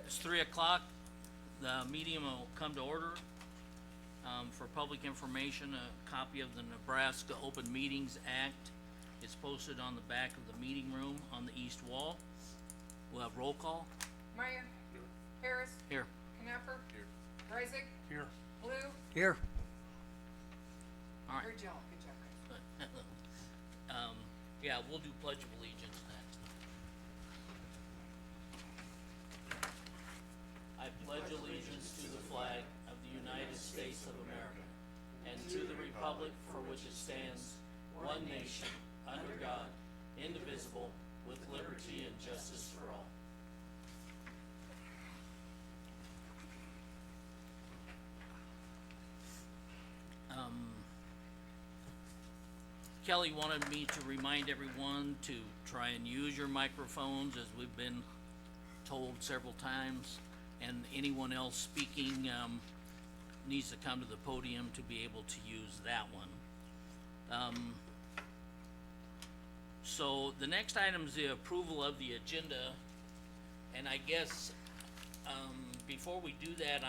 It's 3 o'clock. The meeting will come to order. For public information, a copy of the Nebraska Open Meetings Act is posted on the back of the meeting room on the east wall. We'll have roll call. Meyer. Harris. Here. Knapper. Here. Reisig. Here. Blue. Here. All right. Good job, guys. Yeah, we'll do Pledge of Allegiance next. I pledge allegiance to the flag of the United States of America and to the republic for which it stands, one nation, under God, indivisible, with liberty and justice for all. Kelly wanted me to remind everyone to try and use your microphones, as we've been told several times, and anyone else speaking needs to come to the podium to be able to use that one. So the next item is the approval of the agenda, and I guess before we do that,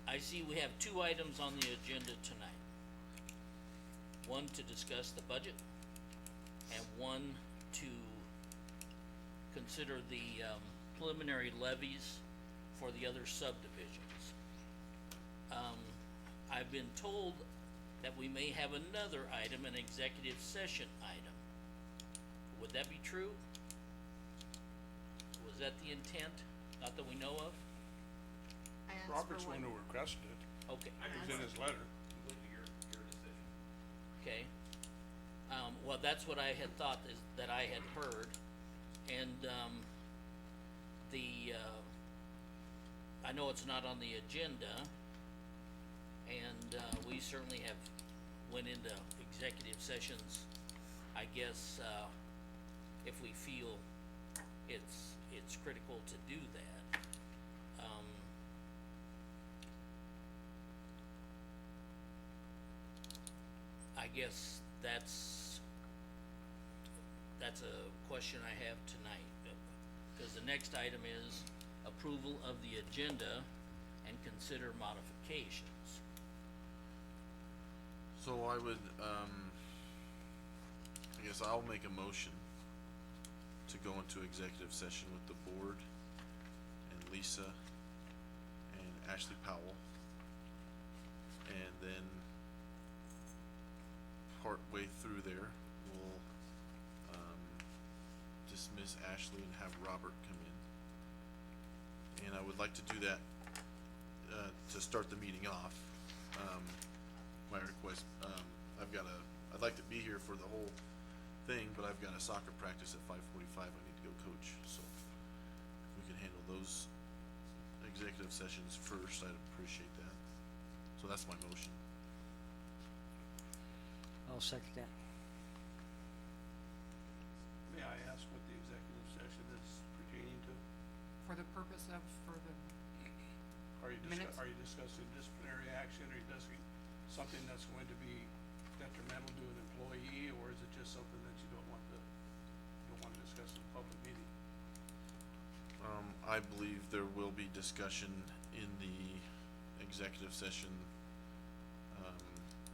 I see we have two items on the agenda tonight. One to discuss the budget, and one to consider the preliminary levies for the other subdivisions. I've been told that we may have another item, an executive session item. Would that be true? Was that the intent? Not that we know of? I asked Robert's for one one. who requested it. Okay. It was in his letter. Okay, well, that's what I had thought is, that I had heard, and, I know it's not on the agenda, and, we certainly have went into executive sessions, I guess, if we feel it's critical to do that. I guess that's a question I have tonight, because the next item is approval of the agenda and consider modifications. So I would, I guess I'll make a motion to go into executive session with the board and Lisa and Ashley Powell. And then part way through there, we'll, dismiss Ashley and have Robert come in. And I would like to do that, to start the meeting off. My request, I'd like to be here for the whole thing, but I've got a soccer practice at 5:45, I need to go coach, so if we could handle those executive sessions first, I'd appreciate that. So that's my motion. I'll second that. May I ask what the executive session is pertaining to? For the purpose of, for the minutes? Are you discussing disciplinary action, or are you discussing something that's going to be detrimental to an employee, or is it just something that you don't want to discuss in a public meeting? I believe there will be discussion in the executive session,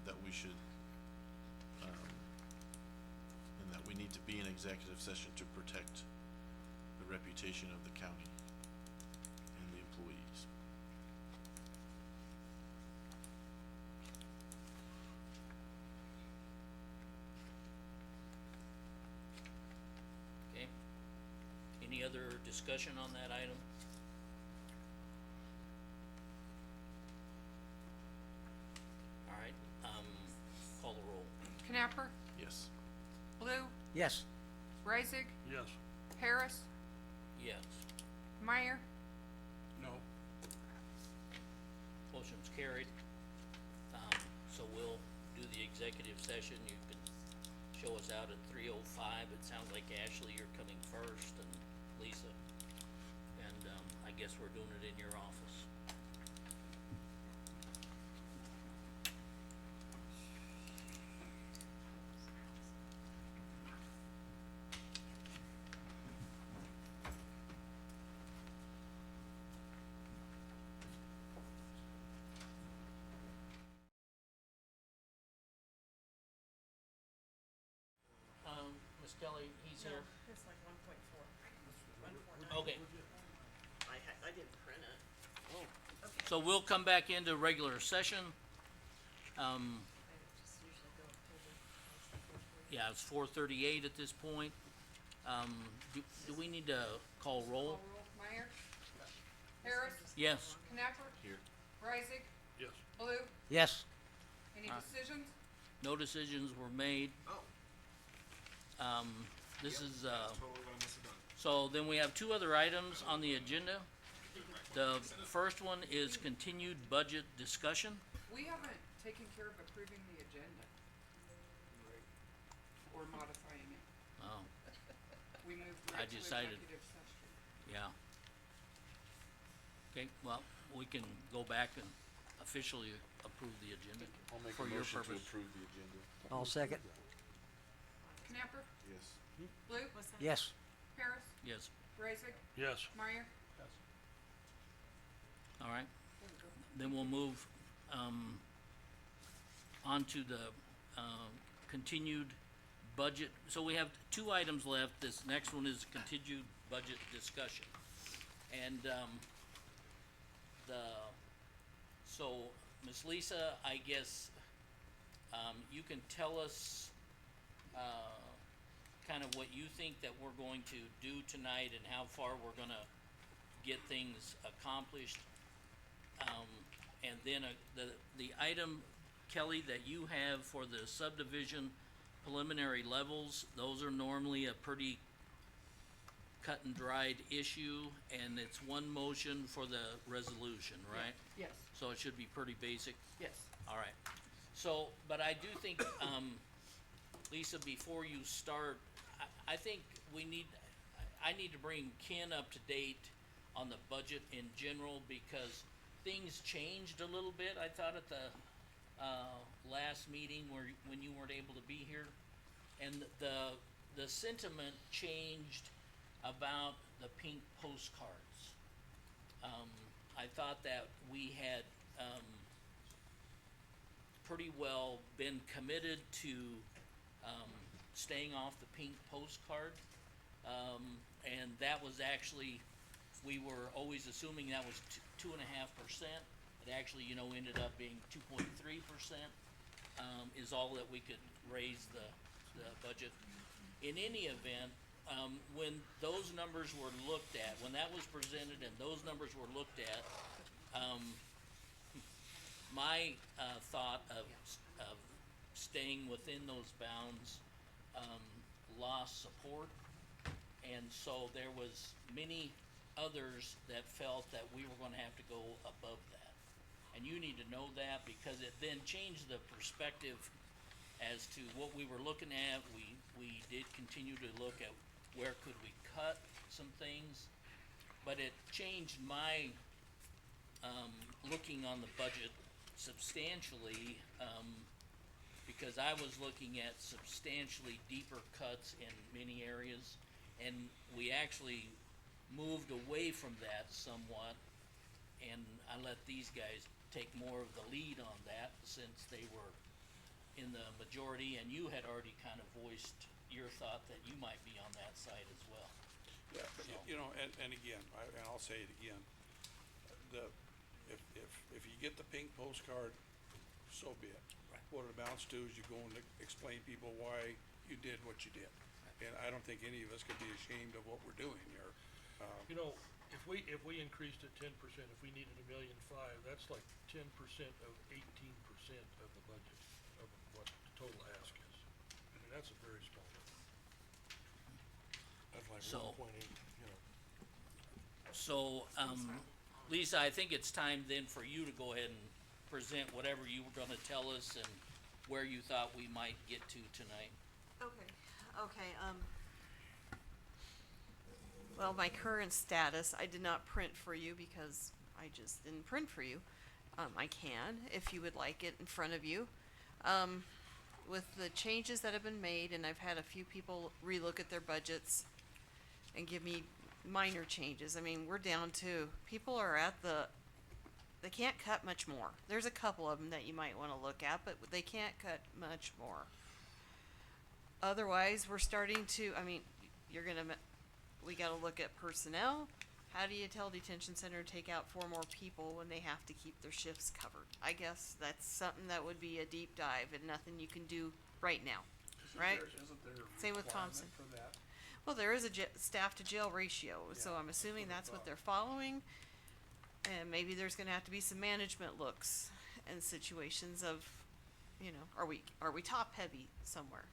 that we should, and that we need to be in executive session to protect the reputation of the county and the employees. Okay, any other discussion on that item? Alright, call the roll. Knapper. Yes. Blue. Yes. Reisig. Yes. Harris. Yes. Meyer. No. Motion's carried. So we'll do the executive session. You can show us out at 3:05. It sounds like Ashley, you're coming first, and Lisa. And, I guess we're doing it in your office. Kelly, he's here? It's like 1.4. Okay, I didn't print it. Oh. So we'll come back into regular session. I just usually go over. Yeah, it's 4:38 at this point. Do we need to call roll? Call roll. Meyer. Harris. Yes. Knapper. Here. Reisig. Yes. Blue. Yes. Any decisions? No decisions were made. Oh. This is, Totally what I must have done. so then we have two other items on the agenda. The first one is continued budget discussion. We haven't taken care of approving the agenda. Or modifying it. Oh, We moved I right to decided- executive session. yeah. Okay, well, we can go back and officially approve the agenda I'll make for a your motion to purpose. approve the agenda. I'll second. Knapper. Yes. Blue. What's that? Yes. Harris. Yes, Reisig. Yes. Meyer. Yes. all right. Then we'll move, on to the, continued budget. So we have two items left. This next one is continued budget discussion. And, so, Ms. Lisa, I guess, you can tell us, kind of what you think that we're going to do tonight and how far we're gonna get things accomplished. And then, the item, Kelly, that you have for the subdivision preliminary levels, those are normally a pretty cut and dried issue, and it's one motion for the resolution, right? Yes, So it should be pretty basic. yes. All right. So, but I do think, Lisa, before you start, I think I need to bring Ken up to date on the budget in general, because things changed a little bit, I thought, at the, last meeting when you weren't able to be here. And the sentiment changed about the pink postcards. I thought that we had, pretty well been committed to, staying off the pink postcard. And that was actually, we were always assuming that was 2.5%. It actually, ended up being 2.3%, is all that we could raise the budget. In any event, when those numbers were looked at, when that was presented and those numbers were looked at, my, thought of staying within those bounds, lost support. And so there was many others that felt that we were gonna have to go above that. And you need to know that, because it then changed the perspective as to what we were looking at. We did continue to look at where could we cut some things, but it changed my, looking on the budget substantially, because I was looking at substantially deeper cuts in many areas, and we actually moved away from that somewhat, and I let these guys take more of the lead on that, since they were in the majority, and you had already kind of voiced your thought that you might be on that side as well. Yeah, but So- and again, and I'll say it again, if you get the pink postcard, so be it. Right. What it amounts to is you go and explain people why you did what you did. And I don't think any of us could be ashamed of what we're doing here. If we increased it 10%, if we needed $1.5 million, that's like 10% of 18% of the budget, of what the total ask is. I mean, that's a very small number. That's like So- 1.8, So, Lisa, I think it's time then for you to go ahead and present whatever you were gonna tell us and where you thought we might get to tonight. Okay, well, my current status, I did not print for you because I just didn't print for you. I can, if you would like it in front of you. With the changes that have been made, and I've had a few people relook at their budgets and give me minor changes. I mean, we're down to, people are at they can't cut much more. There's a couple of them that you might wanna look at, but they can't cut much more. Otherwise, we're starting to, I mean, we gotta look at personnel. How do you tell detention center to take out 4 more people when they have to keep their shifts covered? I guess that's something that would be a deep dive and nothing you can do right now, right? Isn't there a Same with requirement Thompson. for that? Well, there is a staff to jail ratio, so Yeah, I'm assuming that's that's what I what they're following. And maybe there's gonna have to be some management looks and situations of, are we top heavy somewhere?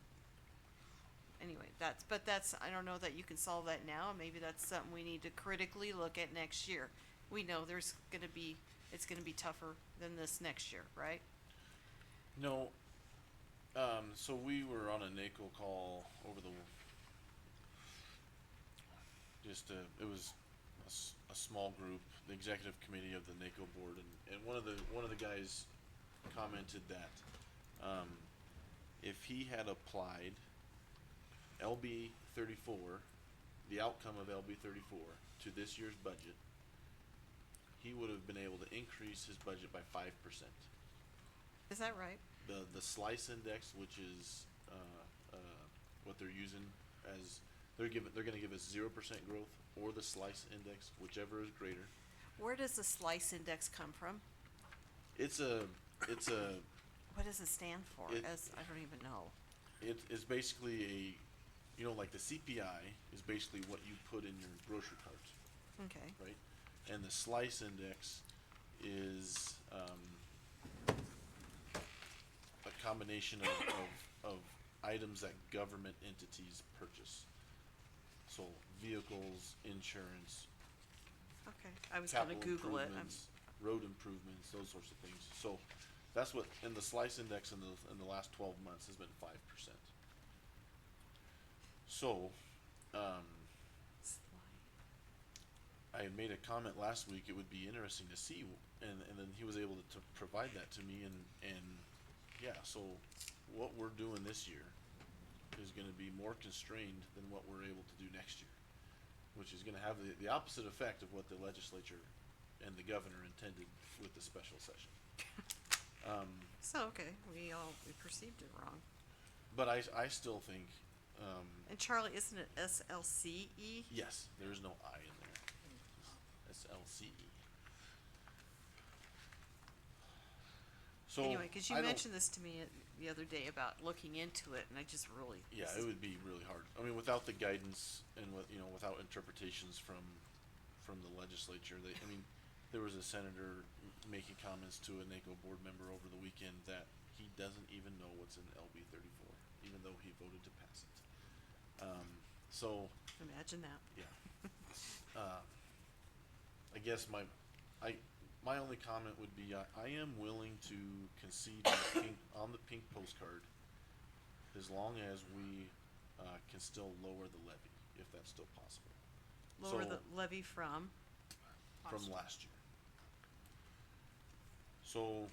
Anyway, I don't know that you can solve that now, maybe that's something we need to critically look at next year. We know it's gonna be tougher than this next year, right? No, so we were on a NACO call over it was a small group, the executive committee of the NACO board, and one of the guys commented that, if he had applied LB 34, the outcome of LB 34 to this year's budget, he would have been able to increase his budget by 5%. Is that right? The slice index, which is what they're using as they're gonna give us 0% growth, or the slice index, whichever is greater. Where does the slice index come from? It's a What does it stand for? It- I don't even know. it's basically like the CPI is basically what you put in your grocery carts, Okay. right? And the slice index is a combination of items that government entities purchase. So vehicles, insurance, Okay. I was gonna capital Google it. improvements, road improvements, those sorts of things. So that's what, and the slice index in the last 12 months has been 5%. So, I had made a comment last week, it would be interesting to see, and then he was able to provide that to me, and yeah, so what we're doing this year is gonna be more constrained than what we're able to do next year, which is gonna have the opposite effect of what the legislature and the governor intended with the special session. So, okay, we perceived it wrong. But I still think, And Charlie, isn't it SLCE? yes, there's no I in there. SLCE. So, Anyway, cause you I don't- mentioned this to me the other day about looking into it, and I just really. Yeah, it would be really hard. I mean, without the guidance and without interpretations from the legislature, there was a senator making comments to a NACO board member over the weekend that he doesn't even know what's in LB 34, even though he voted to pass it. So, Imagine that. yeah. I guess my only comment would be, I am willing to concede on the pink postcard, as long as we, can still lower the levy, if that's still possible. Lower So- the levy from. From last year. So,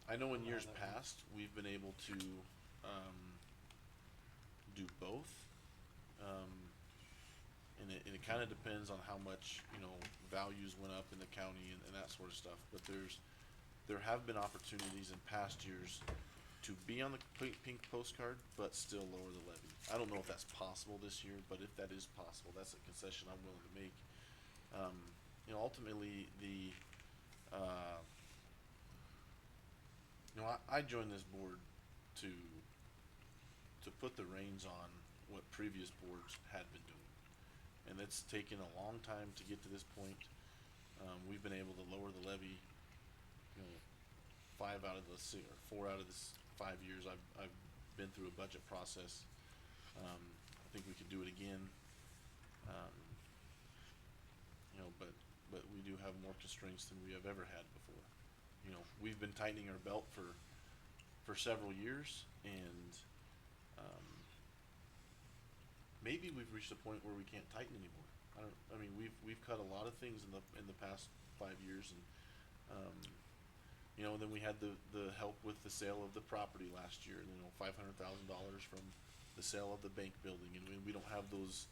I know in years past, we've been able to, do both. And it kinda depends on how much, values went up in the county and that sort of stuff, but there have been opportunities in past years to be on the pink postcard, but still lower the levy. I don't know if that's possible this year, but if that is possible, that's a concession I'm willing to make. Ultimately, I joined this board to put the reins on what previous boards had been doing. And it's taken a long time to get to this point. We've been able to lower the levy, 4 out of the 5 years I've been through a budget process. I think we could do it again. But we do have more constraints than we have ever had before. We've been tightening our belt for several years, and maybe we've reached a point where we can't tighten anymore. We've cut a lot of things in the past 5 years, and and then we had the help with the sale of the property last year, $500,000 from the sale of the bank building, and we don't have those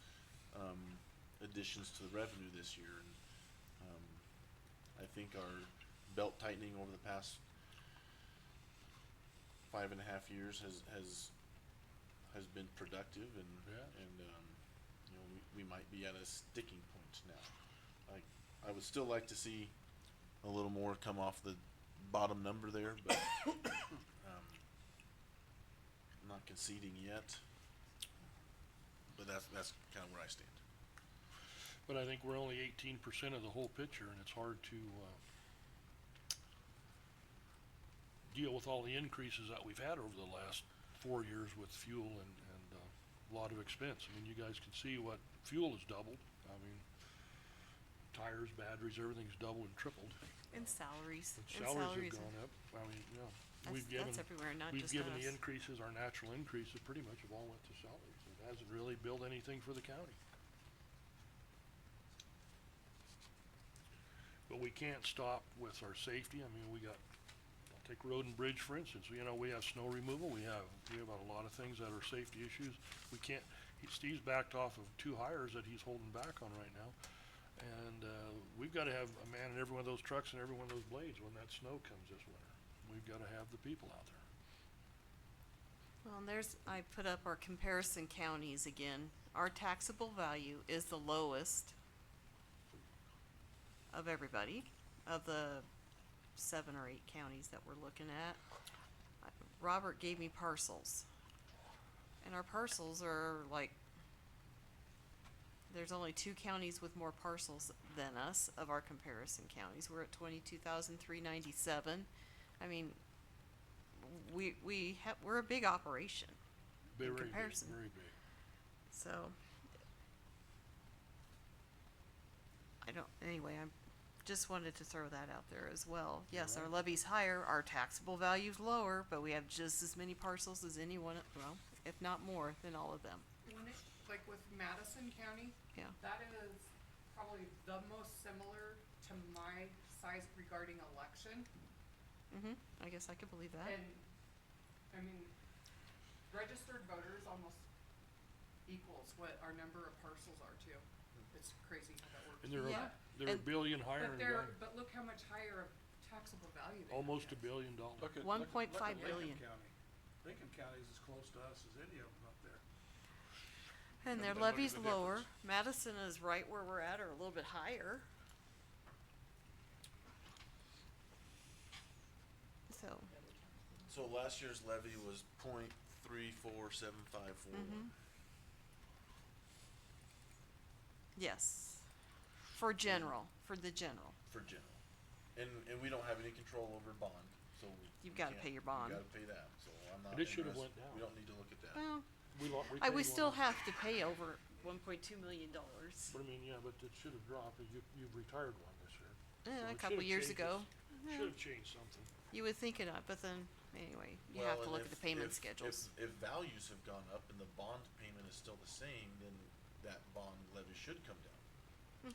additions to the revenue this year. And I think our belt tightening over the past 5.5 years has has been productive and, Yeah. you know, we might be at a sticking point now. I would still like to see a little more come off the bottom number there, but, I'm not conceding yet. But that's kinda where I stand. But I think we're only 18% of the whole picture, and it's hard to, deal with all the increases that we've had over the last 4 years with fuel and a lot of expense. I mean, you guys can see what fuel has doubled. I mean, tires, batteries, everything's doubled and tripled. And salaries, And and salaries salaries, have gone up. I mean, yeah, that's, we've given, that's everywhere, not we've just given us. the increases, our natural increases pretty much have all went to salaries. It hasn't really built anything for the county. But we can't stop with our safety. I mean, I'll take road and bridge for instance, you know, we have snow removal, we have a lot of things that are safety issues. We can't, Steve's backed off of 2 hires that he's holding back on right now. And, we've gotta have a man in every one of those trucks and every one of those blades when that snow comes this winter. We've gotta have the people out there. Well, and I put up our comparison counties again. Our taxable value is the lowest of everybody, of the 7 or 8 counties that we're looking at. Robert gave me parcels. And our parcels are like, there's only 2 counties with more parcels than us of our comparison counties. We're at 22,397. I mean, we're a big operation Very in big, comparison. very big. So, anyway, I just wanted to throw that out there as well. Yes, our Alright. levy's higher, our taxable value's lower, but we have just as many parcels as anyone, well, if not more than all of them. When it, like with Madison County, Yeah. that is probably the most similar to my size regarding election. I guess I could believe that. And, I mean, registered voters almost equals what our number of parcels are too. It's crazy how that works. And they're, Yeah. they're a And- billion higher But than but look how much higher of taxable value they have. almost $1 guys. billion. Look at, 1.5 look at billion. Lincoln County. Lincoln County is as close to us as any of them up there. And their Then look at levy's the lower. difference. Madison is right where we're at, or a little bit higher. So, So last year's levy was .34754. yes. For general, for the general. For general. And we don't have any control over bond, so You've we gotta can't- pay your bond. You gotta pay that, so I'm not But it should've interested. went down. We don't need to look at that. Well, we We still have to pay over $1.2 million. But I mean, yeah, but it should've dropped, you've retired one this year. So A it couple should've years changed ago. it. Should've changed something. You would think it not, but then, anyway, you Well, have to and look at the payment if schedules. values have gone up and the bond payment is still the same, then that bond levy should come down.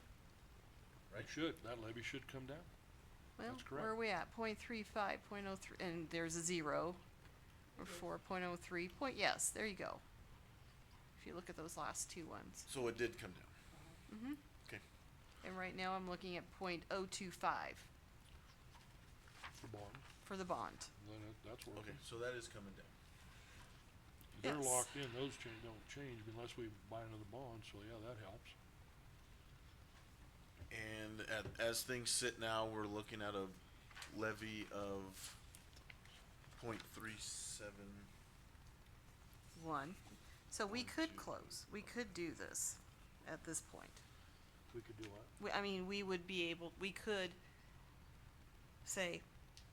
Right? It should, that levy should come down. Well, that's where are correct. we at? 0.35, 0.03, and there's a 0. Or 4.03, yes, there you go. If you look at those last 2 ones. So it did come down. Okay. And right now I'm looking at 0.025 For bond, for the bond. then that's working. Okay, so that is coming down. They're Yes. locked in, those don't change unless we buy another bond, so yeah, that helps. And as things sit now, we're looking at a levy of .37. 1. So we 1, could 2, close, we could do this at this point. We could do what? We would be able, we could say,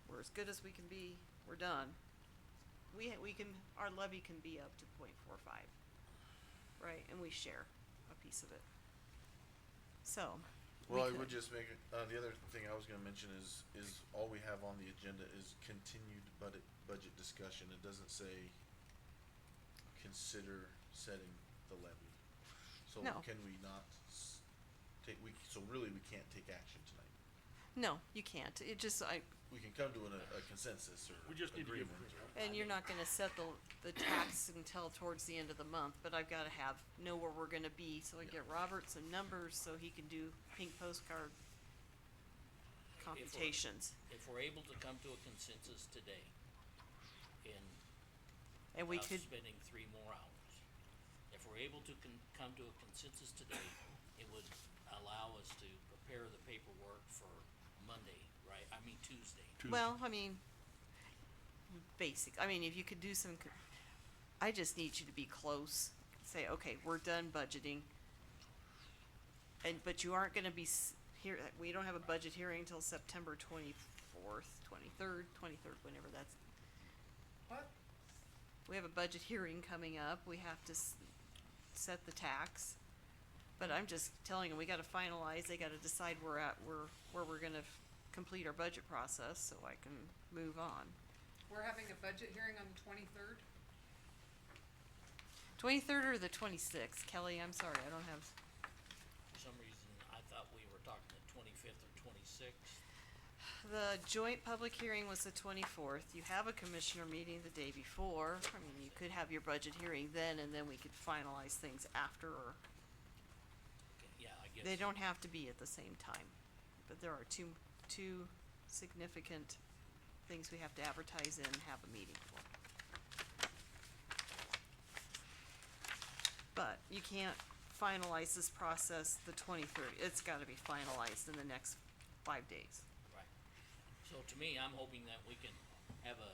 we're as good as we can be, we're done. We can, our levy can be up to 0.45, right, and we share a piece of it. So, Well, I could. would just make, the other thing I was gonna mention is all we have on the agenda is continued budget discussion. It doesn't say consider setting the levy. So No. can we not so really we can't take action tonight. No, you can't, it just, We can come to a consensus or We just need to give, agreement. and you're not gonna set the tax until towards the end of the month, but I've gotta know where we're gonna be, so I get Robert some numbers, so he can do pink postcard computations. If we're able to come to a consensus today and And we without could, spending 3 more hours. If we're able to come to a consensus today, it would allow us to prepare the paperwork for Monday, right? I mean Tuesday. well, I mean, I mean, if you could do some, I just need you to be close, say, okay, we're done budgeting. But you aren't gonna be here, we don't have a budget hearing until September 24th, 23rd, whenever that's, What? we have a budget hearing coming up, we have to set the tax. But I'm just telling them, we gotta finalize, they gotta decide where we're gonna complete our budget process, so I can move on. We're having a budget hearing on the 23rd? 23rd or the 26th, Kelly, I'm sorry, I don't have, For some reason, I thought we were talking the 25th or 26th. the joint public hearing was the 24th, you have a commissioner meeting the day before, I mean, you could have your budget hearing then, and then we could finalize things after, or Okay, yeah, I guess. they don't have to be at the same time. But there are two significant things we have to advertise in and have a meeting for. But you can't finalize this process the 23rd, it's gotta be finalized in the next 5 days. Right. So to me, I'm hoping that we can have a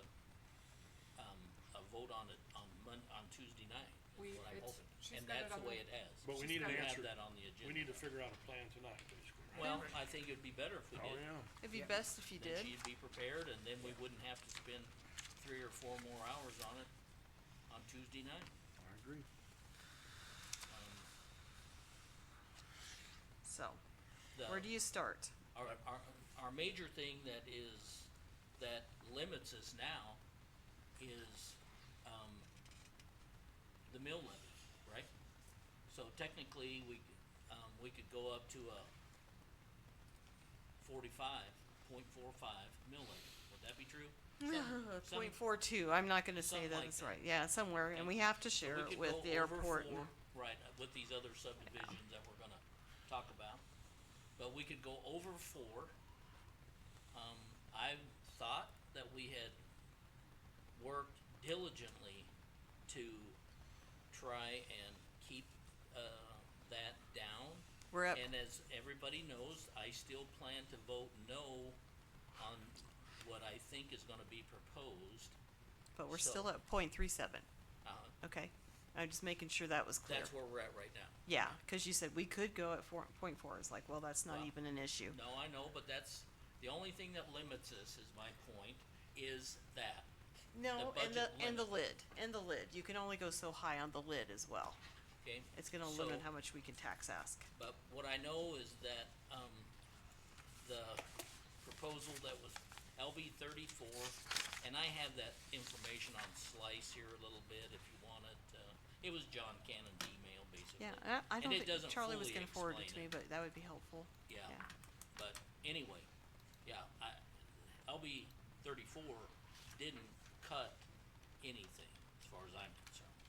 vote on it on Tuesday night, We- is what I'm it's- hoping. she's And got it that's the on way the- it has. But we She's need an gotta We have answer. have that on the agenda. We need to figure out a plan tonight, basically, right? Well, I think it'd be better if we Oh, did. yeah. It'd be Yeah. best if you Then did. she'd be prepared, and then we wouldn't have to spend 3 or 4 more hours on it on Tuesday night. I agree. Um, So, the- where do you start? Our major thing that limits us now is, the mill levy, right? So technically, we could go up to a 45.45 mill levy, would that be true? Some- 0.42, I'm not gonna say something that like it's that. right, yeah, somewhere, and we have to share So we it could with go the over airport. 4, right, with these other subdivisions that we're gonna talk about, but we could go over 4. I thought that we had worked diligently to try and keep, that down. We're at, And as everybody knows, I still plan to vote no on what I think is gonna be proposed. but we're so- still at 0.37, Uh, okay? I'm just making sure that was clear. that's where we're at right now. Yeah, cause you said we could go at 4.4, it's like, well, that's not Well, even an issue. No, I know, but that's, the only thing that limits us, is my point, is that. No, the and the, budget and the limit. lid, you can only go so high on the lid as well. Okay? It's gonna limit So- how much we can tax ask. But what I know is that, the proposal that was LB 34, and I have that information on Slice here a little bit if you want it, it was John Cannon's email, basically. Yeah, I And don't it think, doesn't Charlie was fully gonna forward it explain to me, but that would be helpful. Yeah, but anyway, yeah, LB 34 didn't cut anything, as far as I'm concerned.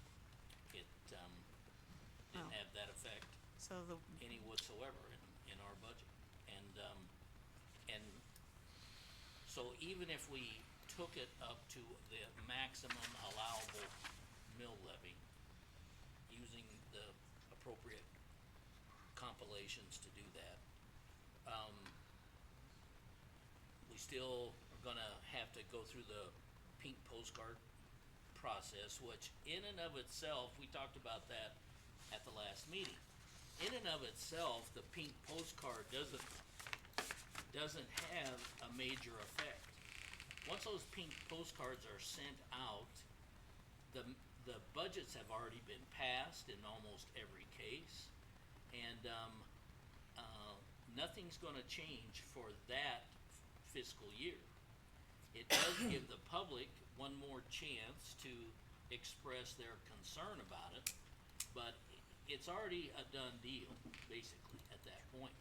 It, didn't Oh. have that effect So the, any whatsoever in our budget. And so even if we took it up to the maximum allowable mill levy, using the appropriate compilations to do that, we still are gonna have to go through the pink postcard process, which in and of itself, we talked about that at the last meeting. In and of itself, the pink postcard doesn't have a major effect. Once those pink postcards are sent out, the budgets have already been passed in almost every case, and, nothing's gonna change for that fiscal year. It does give the public one more chance to express their concern about it, but it's already a done deal, basically, at that point.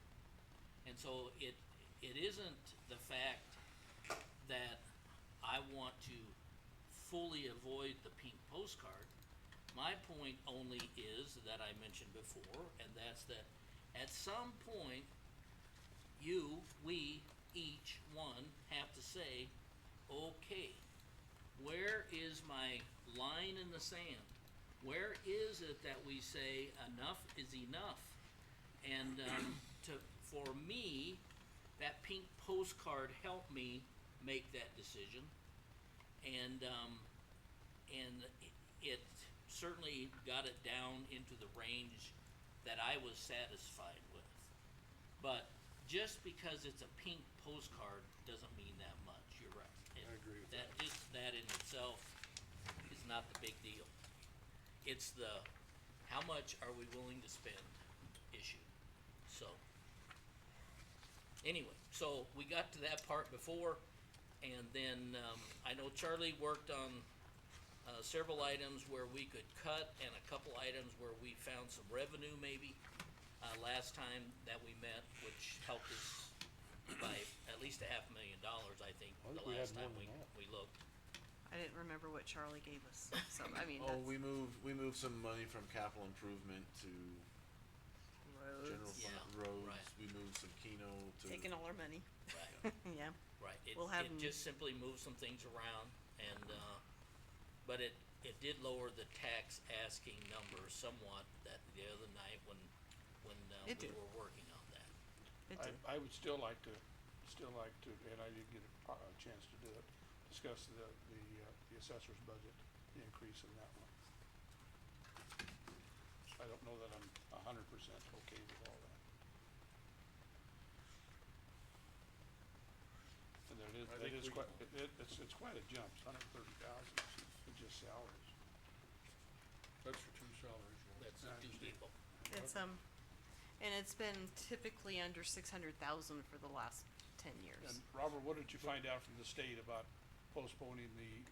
And so it isn't the fact that I want to fully avoid the pink postcard. My point only is that I mentioned before, and that's that at some point, we, each one have to say, okay, where is my line line in the sand? Where is it that we say enough is enough? And, for me, that pink postcard helped me make that decision. And it certainly got it down into the range that I was satisfied with. But just because it's a pink postcard doesn't mean that much, you're right. I agree with that. Just that in itself is not the big deal. It's the, how much are we willing to spend issue, so. Anyway, so we got to that part before, and then, I know Charlie worked on, several items where we could cut, and a couple items where we found some revenue maybe, last time that we met, which helped us by at least $500,000, I think, I think the we had last time more we, than that. we looked. I didn't remember what Charlie gave us, so, I mean, Oh, that's we moved some money from capital improvement to general roads, Yeah, fund roads, right. we moved some Keno to. taking all our money, Right. yeah. Right, We'll have it 'em- just simply moved some things around and, but it did lower the tax asking number somewhat that the other night when, It we did. were working on that. It did. I would still like to, and I didn't get a chance to do it, discuss the assessor's budget, the increase in that one. I don't know that I'm 100% okay with all that. And there it is, I that think is we- quite, it's quite a jump, it's 130,000 for just salaries. That's for two salaries, yeah. That's the two people. It's, and it's been typically under 600,000 for the last 10 years. And Robert, what did you find out from the state about postponing the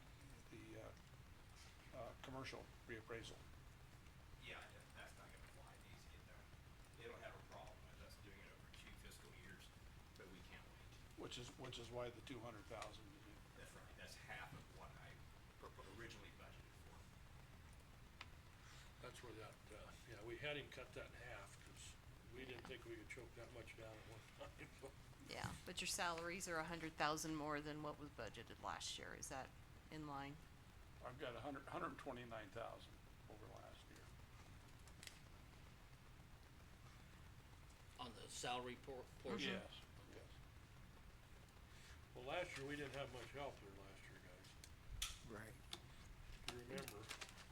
commercial reappraisal? Yeah, that's not gonna fly, it needs to get done. They don't have a problem with us doing it over 2 fiscal years, but we can't wait. Which is why the 200,000 is in. That's right, that's half of what I originally budgeted for. That's where that, yeah, we had him cut that in half, cause we didn't think we could choke that much down at one time, but. Yeah, but your salaries are 100,000 more than what was budgeted last year, is that in line? I've got 129,000 over last year. On the salary portion? Yes, yes. Well, last year, we didn't have much help there last year, guys. Right. You remember,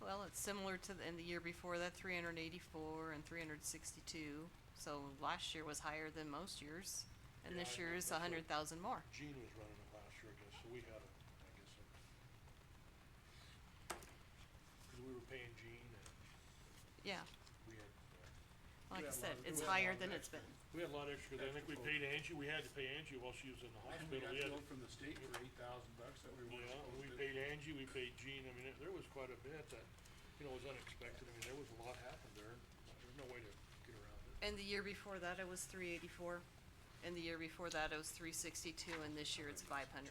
Well, it's similar to the year before that, 384 and 362, so last year was higher than most years. And Yeah, this I year know, is that's right. 100,000 more. Gene was running it last year, I guess, so we had a, I guess, cause we were paying Gene and Yeah, we had, like I We had a said, lot of- it's we had a higher lot of than it's extra. been. we had a lot extra, I think we paid Angie, we had to pay Angie while she was in the hospital, we had. from the state for $8,000 that we Yeah, and we paid Angie, we paid Gene, I mean, there was quite a bit that, was unexpected, I mean, there was a lot happened there, there's no way to get around it. And the year before that, it was 384, and the year before that, it was 362, and this year it's 524.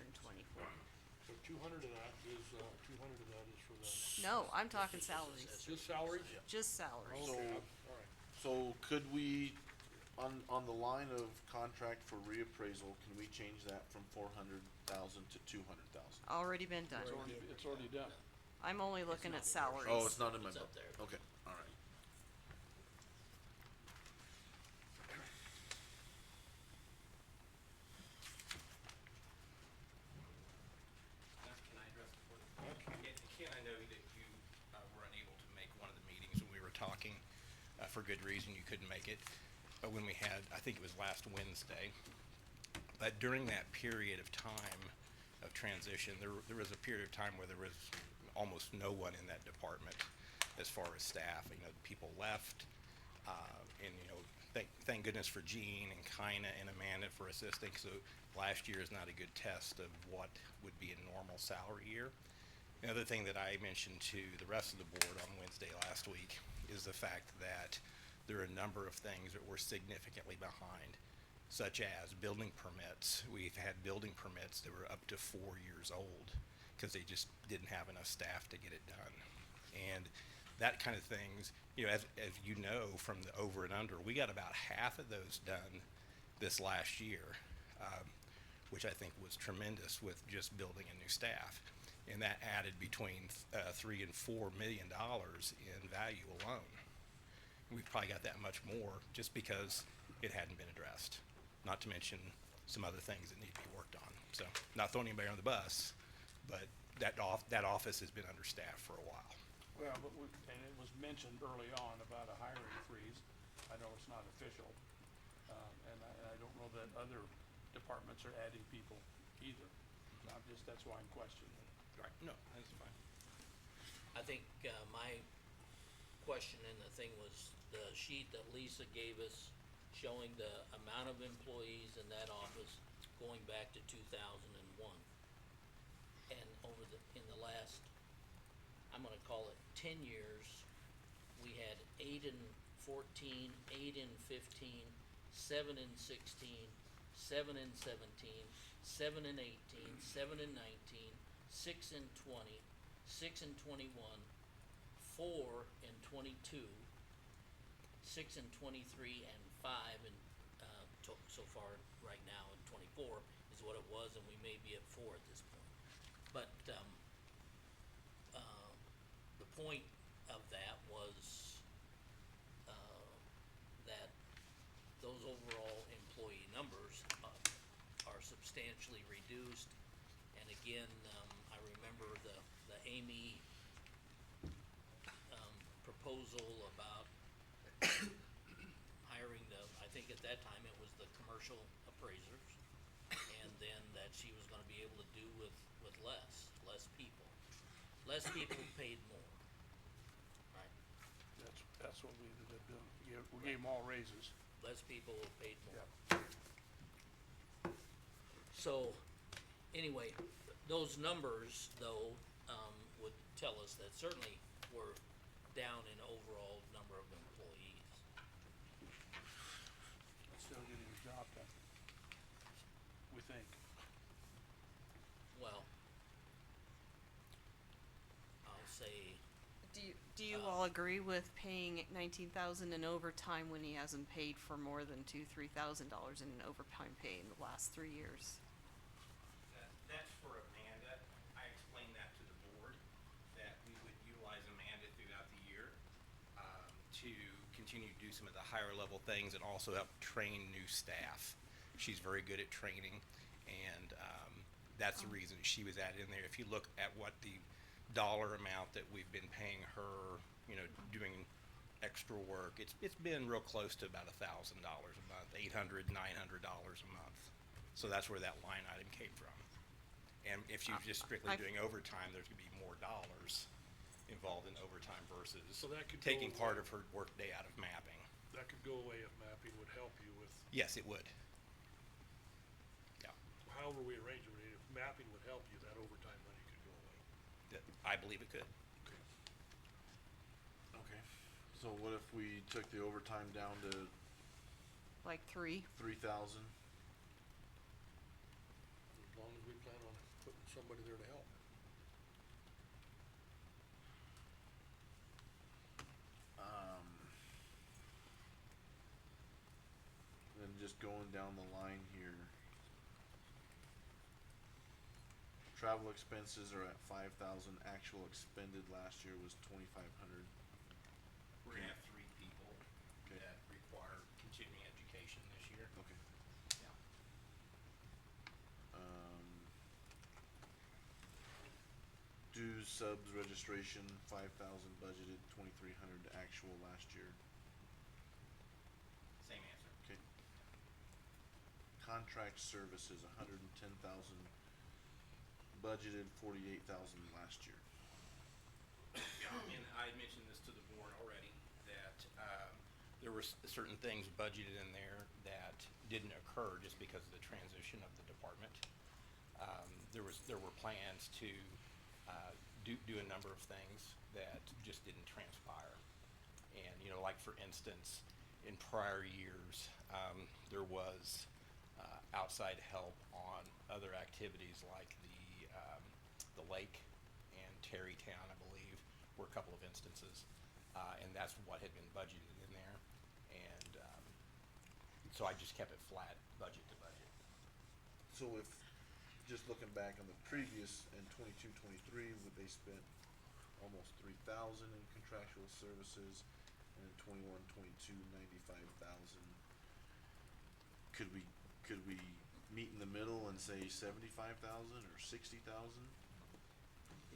So 200 of that is for the, No, I'm talking salaries, just salaries? just salaries. Okay, So- alright, So could we, on the line of contract for reappraisal, can we change that from 400,000 to 200,000? Already been done. It's already done. I'm only looking at salaries. Oh, it's not in my It's book. up there. Okay, alright. Can I address the board? Ken, I know that you were unable to make one of the meetings when we were talking, for good reason, you couldn't make it. But when we had, I think it was last Wednesday, but during that period of time of transition, there was a period of time where there was almost no one in that department as far as staff, people left, and thank goodness for Gene and Kina and Amanda for assisting, so last year is not a good test of what would be a normal salary year. The other thing that I mentioned to the rest of the board on Wednesday last week is the fact that there are a number of things that were significantly behind, such as building permits. We've had building permits that were up to 4 years old because they just didn't have enough staff to get it done. And that kind of things, as you know from the over and under, we got about half of those done this last year, which I think was tremendous with just building a new staff. And that added between, $3 and $4 million in value alone. We've probably got that much more just because it hadn't been addressed, not to mention some other things that need to be worked on. So, not throwing anybody on the bus, but that office has been understaffed for a while. Well, but and it was mentioned early on about a hiring freeze. I know it's not official, and I don't know that other departments are adding people either. That's why I'm questioning it. Right, no, that's fine. I think, my question in the thing was the sheet that Lisa gave us showing the amount of employees in that office going back to 2001. And in the last, I'm gonna call it 10 years, we had 8 and 14, 8 and 15, 7 and 16, 7 and 17, 7 and 18, 7 and 19, 6 and 20, 6 and 21, 4 and 22, 6 and 23, and 5 and, so far right now in 24 is what it was, and we may be at 4 at this point. But, the point of that was, that those overall employee numbers, are substantially reduced. And again, I remember the Amy, proposal about hiring I think at that time it was the commercial appraisers, and then that she was gonna be able to do with less people. Less people paid more, right? That's what we ended up doing. We gave them all raises. Less people paid more. Yep. So, anyway, those numbers though, would tell us that certainly we're down in overall number of employees. Still getting the job done. We think. Well, I'll say, Do you all agree with paying 19,000 in overtime when he hasn't paid for more than $3,000 in overtime pay in the last 3 years? That's for Amanda. I explained that to the board, that we would utilize Amanda throughout the year, to continue to do some of the higher level things and also help train new staff. She's very good at training, and, that's the reason she was added in there. If you look at what the dollar amount that we've been paying her, doing extra work, it's been real close to about $1,000 a month, $800, $900 a month. So that's where that line item came from. And if she was just strictly doing overtime, there's gonna be more dollars involved in overtime versus So that could taking go part away. of her workday out of mapping. That could go away if mapping would help you with, Yes, it would. Yeah, however we arrange it, if mapping would help you, that overtime money could go away. I believe it could. Okay. Okay, so what if we took the overtime down to Like 3? 3,000? As long as we plan on putting somebody there to help. Then just going down the line here. Travel expenses are at 5,000, actual expended last year was 2,500. We're gonna have 3 people Okay. that require continuing education this year. Okay. Yeah. Dues, subs, registration, 5,000 budgeted, 2,300 actual last year. Same answer. Okay. Contract services, 110,000 budgeted, 48,000 last year. Yeah, and I mentioned this to the board already, that, there were certain things budgeted in there that didn't occur just because of the transition of the department. There were plans to, do a number of things that just didn't transpire. And, like for instance, in prior years, there was, outside help on other activities like the lake and Terrytown, I believe, were a couple of instances. And that's what had been budgeted in there. And, so I just kept it flat, budget to budget. So if, just looking back on the previous, in 22-23, they spent almost 3,000 in contractual services, and in 21-22, 95,000. Could we meet in the middle and say 75,000 or 60,000?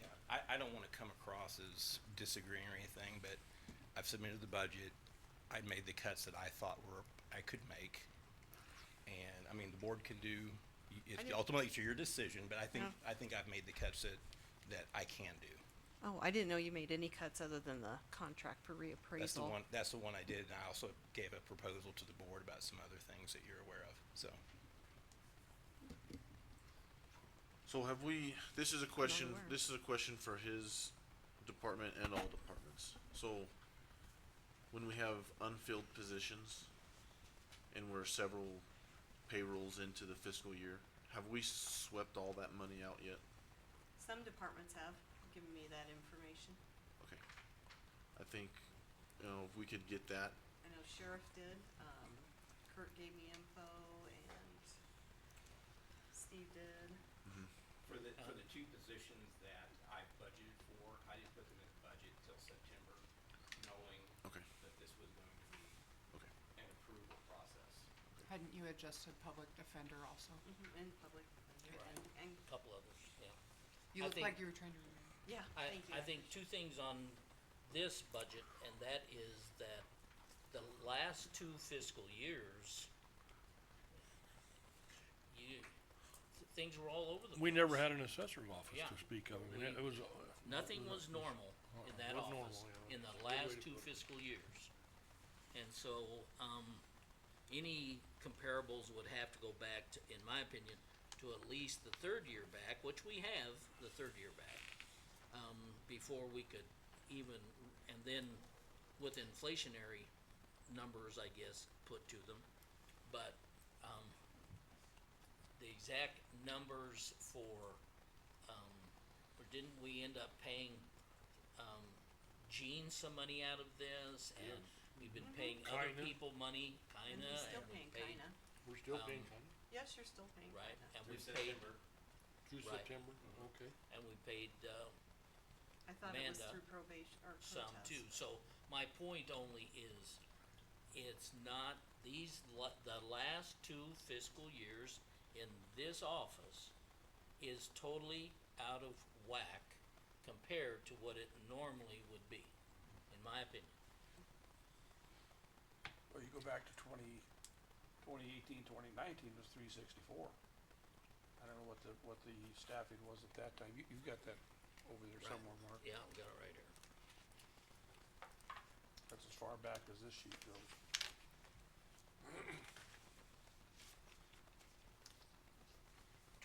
Yeah, I don't wanna come across as disagreeing or anything, but I've submitted the budget. I made the cuts that I thought I could make. And, I mean, the board can do, ultimately it's your decision, but I think, Yeah. I think I've made the cuts that I can do. Oh, I didn't know you made any cuts other than the contract for reappraisal. That's the one I did, and I also gave a proposal to the board about some other things that you're aware of, so. So have we, this is a question, aware. this is a question for his department and all departments. So, when we have unfilled positions, and we're several payrolls into the fiscal year, have we swept all that money out yet? Some departments have given me that information. Okay. I think, if we could get that, I know sheriff did, Kurt gave me info and Steve did. For the two positions that I budgeted for, I didn't put them in the budget till September, knowing okay, that this was going to be okay. an approval process. Hadn't you adjusted public defender also? In public, and, Couple others, yeah. You I look think- like you were trying to remember. yeah, thank you. I think two things on this budget, and that is that the last two fiscal years, things were all over the place. We never had an assessor's office Yeah. to speak of. I mean, it was. Nothing was normal in that wasn't normal, office yeah. in the Good way last to two put it. fiscal years. And so, any comparables would have to go back to, in my opinion, to at least the third year back, which we have the third year back, before we could even, and then with inflationary numbers, I guess, put to them. But, the exact numbers for, or didn't we end up paying, Gene some money out of this, and we've been paying other Kinda. people money, And kinda, he's still and we paying paid, kinda. We're still paying Um, kinda, Yes, you're still paying right, kinda. and Through we paid, September. through Right. September, okay. and we paid, I thought it was Amanda, through probation or protest. some too, so my point only is, it's not, the last two fiscal years in this office is totally out of whack compared to what it normally would be, in my opinion. Well, you go back to 2018, 2019 was 364. I don't know what the staffing was at that time. You've got that over there Right. somewhere, Mark. Yeah, we got it right here. That's as far back as this sheet goes.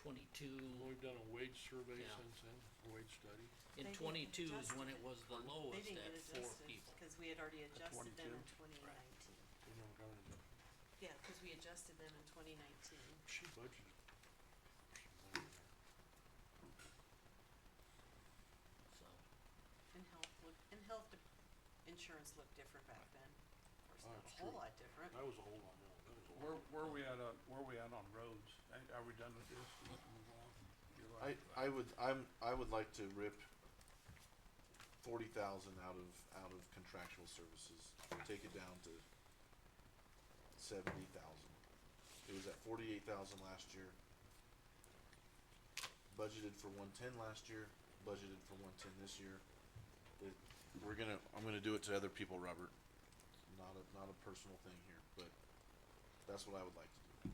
Twenty-two, We've done a wage survey Yeah. since then, a wage study. in They didn't 22 is when adjust it was the They lowest didn't at get 4 adjusted, people. cause we had already adjusted them 22? in 2019. We never got it. Yeah, cause we adjusted them in 2019. She budgeted. some money there. So, Insurance looked different back then. Of course, not That's a whole true. lot different. That was a whole lot, no, that was a whole Where lot. where we at on roads? Are we done with this? We can move on? You're right. I would like to rip 40,000 out of contractual services, take it down to 70,000. It was at 48,000 last year. Budgeted for 110 last year, budgeted for 110 this year. I'm gonna do it to other people, Robert. Not a personal thing here, but that's what I would like to do.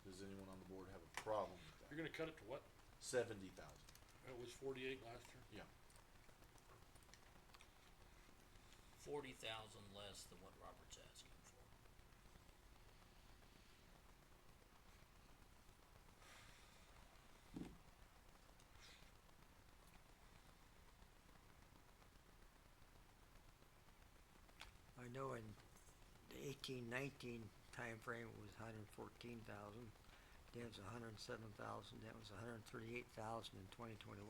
Does anyone on the board have a problem with that? You're gonna cut it to what? 70,000, It was 48 last year? yeah. 40,000 less than what Robert's asking for. I know in the 18-19 timeframe it was 114,000, then it was 107,000, then it was 138,000 in 2021,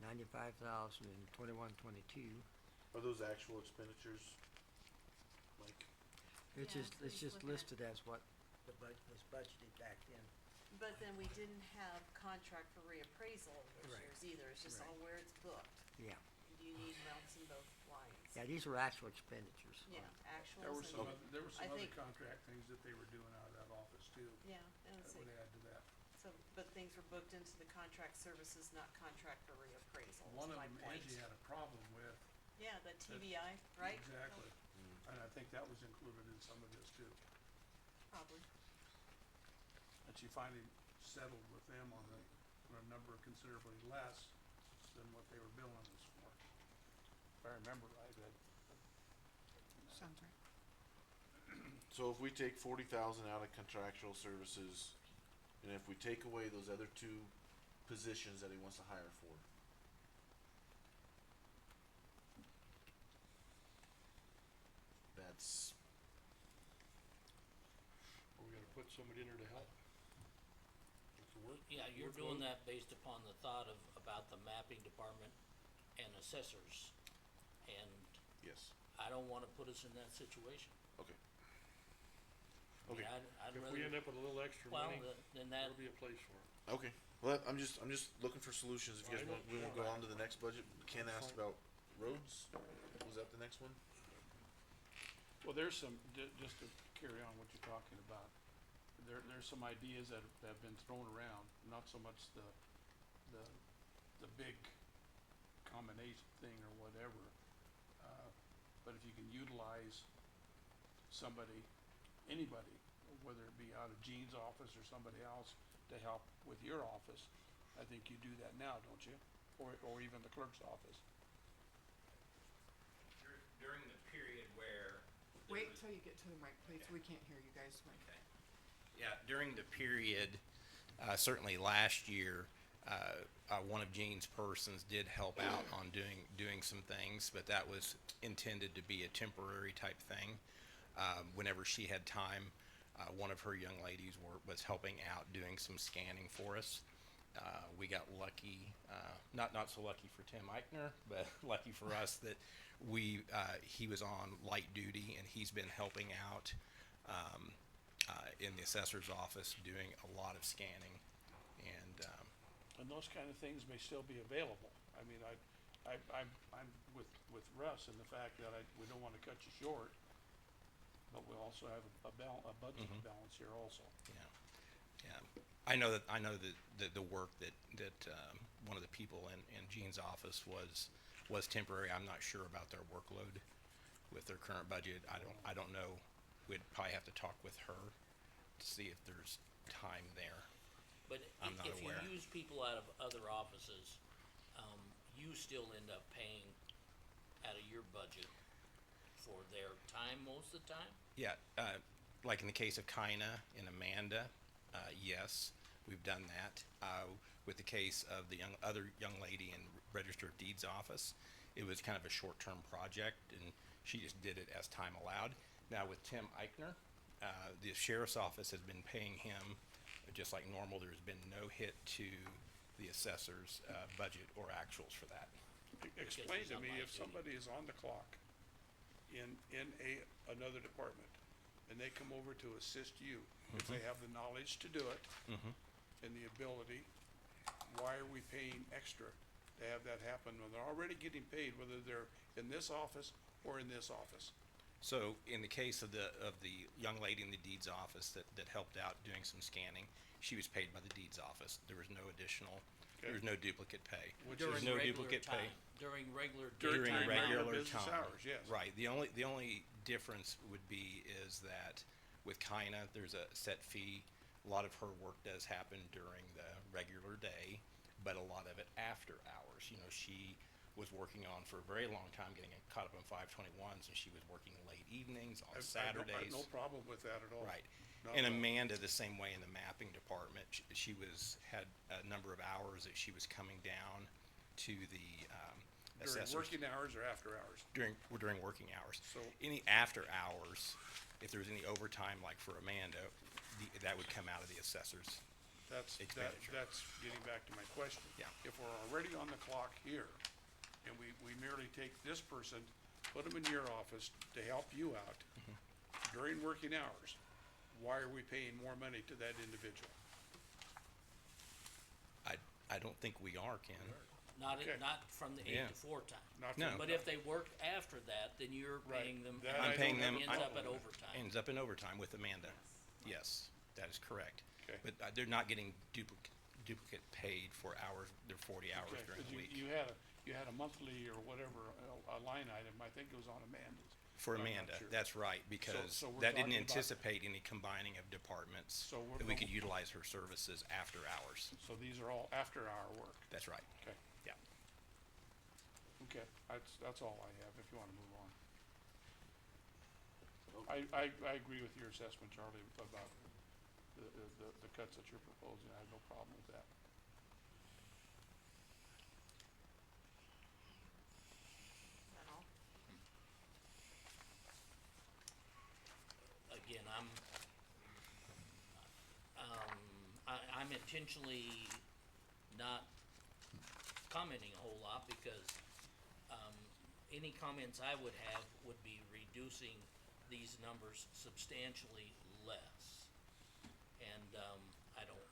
95,000 in 21-22. Are those actual expenditures, Mike? It's Yeah, just, that's what it's he's just looking at. listed as what was budgeted back then. But then we didn't have contract for reappraisal of those Right. years either, it's just all Right. where it's booked. Yeah, You need amounts in both lines. yeah, these were actual expenditures. Yeah, actuals There were and. some other, there were I some other think- contract things that they were doing out of that office too, Yeah, and that it's would like, add to that. so, but things were booked into the contract services, not contract for reappraisal, is One of my them, point. Angie had a problem with. Yeah, the TBI, right? Exactly, and I think that was included in some of this too. Probably. And she finally settled with them on a number considerably less than what they were billing us for. If I remember right, Sounds right. So if we take 40,000 out of contractual services, and if we take away those other two positions that he wants to hire for, that's, Are we gonna put somebody in there to help? With the work? Yeah, you're doing workload? that based upon the thought of, about the mapping department and assessors. And yes, I don't wanna put us in that situation. okay. I mean, Okay, I'd If rather, we end up with a little extra well, money, then that, there'll be a place for it. okay, well, I'm just looking for solutions, if you guys I know, want, we wanna yeah. go on to the next budget. Ken asked about roads, was that the next one? well, there's some, just to carry on what you're talking about, there's some ideas that have been thrown around, not so much the big combination thing or whatever. But if you can utilize somebody, anybody, whether it be out of Gene's office or somebody else to help with your office, I think you do that now, don't you? Or even the clerk's office. During the period where. there Wait was- till you get to the mic, please, Okay. we can't hear you guys. Okay. Yeah, during the period, certainly last year, one of Gene's persons did help out on doing some things, but that was intended to be a temporary type thing. Whenever she had time, one of her young ladies was helping out doing some scanning for us. We got lucky, not so lucky for Tim Eichner, but lucky for us that he was on light duty and he's been helping out in the assessor's office doing a lot of scanning. And those kind of things may still be available. I mean, I'm with Russ in the fact that we don't wanna cut you short, but we also have a budget balance here also. Yeah. I know that the work that one of the people in Gene's office was temporary. I'm not sure about their workload with their current budget. I don't know. We'd probably have to talk with her to see if there's time there. but I'm not if you aware. use people out of other offices, you still end up paying out of your budget for their time most of the time? Yeah, like in the case of Kaina and Amanda, yes, we've done that. With the case of the other young lady in Register of Deeds office, it was kind of a short-term project, and she just did it as time allowed. Now with Tim Eichner, the sheriff's office has been paying him just like normal. There's been no hit to the assessor's budget or actuals for that. Explain he's to on me, light if duty. somebody is on the clock in another department, and they come over to assist you, if they have the knowledge to do it, and the ability, why are we paying extra to have that happen when they're already getting paid, whether they're in this office or in this office? So in the case of the young lady in the deeds office that helped out doing some scanning, she was paid by the deeds office. There was no additional, there was no duplicate pay. Which There was is no During regular duplicate pay. time, during regular During daytime regular regular business time. hours, yes. Right, the only difference would be is that with Kaina, there's a set fee. A lot of her work does happen during the regular day, but a lot of it after hours. You know, she was working on for a very long time, getting caught up on 521s, and she was working late evenings on I've Saturdays. no problem with that at all. Right. Not And at all. Amanda, the same way in the mapping department, she had a number of hours that she was coming down to the During assessors. working hours or after hours? During working hours. So- Any after hours, if there's any overtime like for Amanda, that would come out of the assessors. That's Expenditure. that's getting back to my question. Yeah. If we're already on the clock here, and we merely take this person, put them in your office to help you out Mm-hmm. during working hours, why are we paying more money to that individual? I don't think we are, Ken. Okay. Not from the Yeah. 8 to 4 time. Not No. from- But if they work after that, then you're Right. paying them, That and I I'm paying it them, ends up at overtime. ends up in overtime with Amanda. Yes, that is correct. Okay. But they're not getting duplicate paid for hours, their 40 hours Okay, during 'cause the week. you had a monthly or whatever, a line item, I think it was on Amanda's. For I'm not Amanda, sure. that's right, because so we're that didn't talking about- anticipate any combining of departments, So we're that we going- could utilize her services after hours. So these are all after-hour work. That's right, Okay, yeah. okay, that's all I have, if you wanna move on. I agree with your assessment, Charlie, about the cuts that you're proposing. I have no problem with that. Is that all? Again, I'm intentionally not commenting a whole lot because, any comments I would have would be reducing these numbers substantially less. And,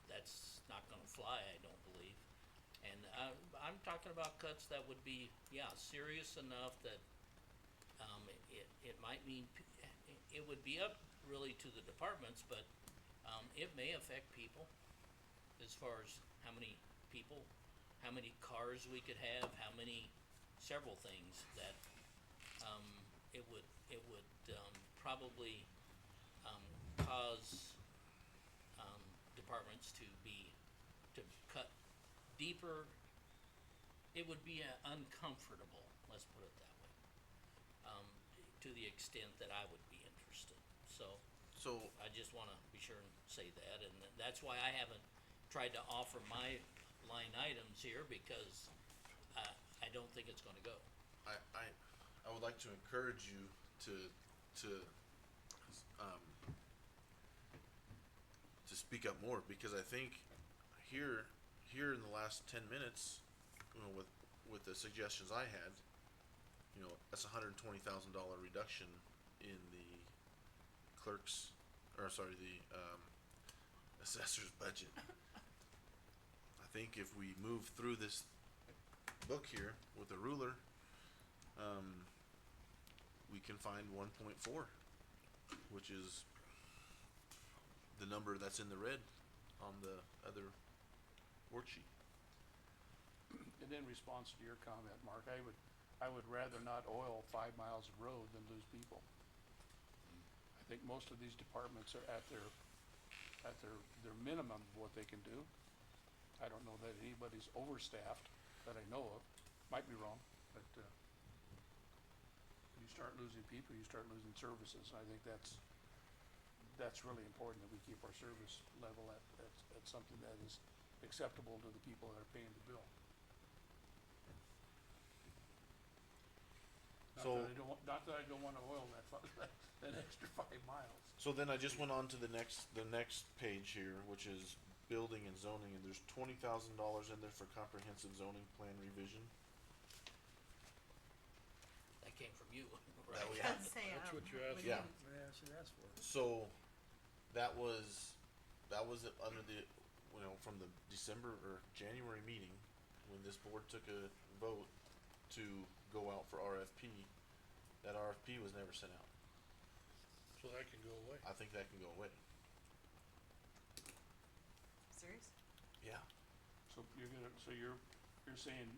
that's not gonna fly, I don't believe. And, I'm talking about cuts that would be, yeah, serious enough that, it might mean, it would be up really to the departments, but, it may affect people as far as how many people, how many cars we could have, how many, several things that, it would, probably, cause, departments to cut deeper. It would be uncomfortable, let's put it that way, to the extent that I would be interested, so. So, I just wanna be sure and say that, and that's why I haven't tried to offer my line items here, because, I don't think it's gonna go. I would like to encourage you um, to speak up more, because I think here in the last 10 minutes, you know, with the suggestions I had, you know, that's $120,000 reduction in the clerk's, or sorry, the assessor's budget. I think if we move through this book here with a ruler, we can find 1.4, which is the number that's in the red on the other worksheet. And in response to your comment, Mark, I would rather not oil 5 miles of road than lose people. I think most of these departments are at their minimum of what they can do. I don't know that anybody's overstaffed that I know of, might be wrong, but, you start losing people, you start losing services, and I think that's really important, that we keep our service level at something that is acceptable to the people that are paying the bill. Not that I don't wanna oil that extra 5 miles. So then I just went on to the next page here, which is building and zoning, and there's $20,000 in there for comprehensive zoning plan revision. That came from you, That right? we I'd say, That's what you asked Yeah. for. Yeah, so that's for. So that was under the, you know, from the December or January meeting, when this board took a vote to go out for RFP. That RFP was never sent out. So that can go away. I think that can go away. Serious? Yeah. So you're saying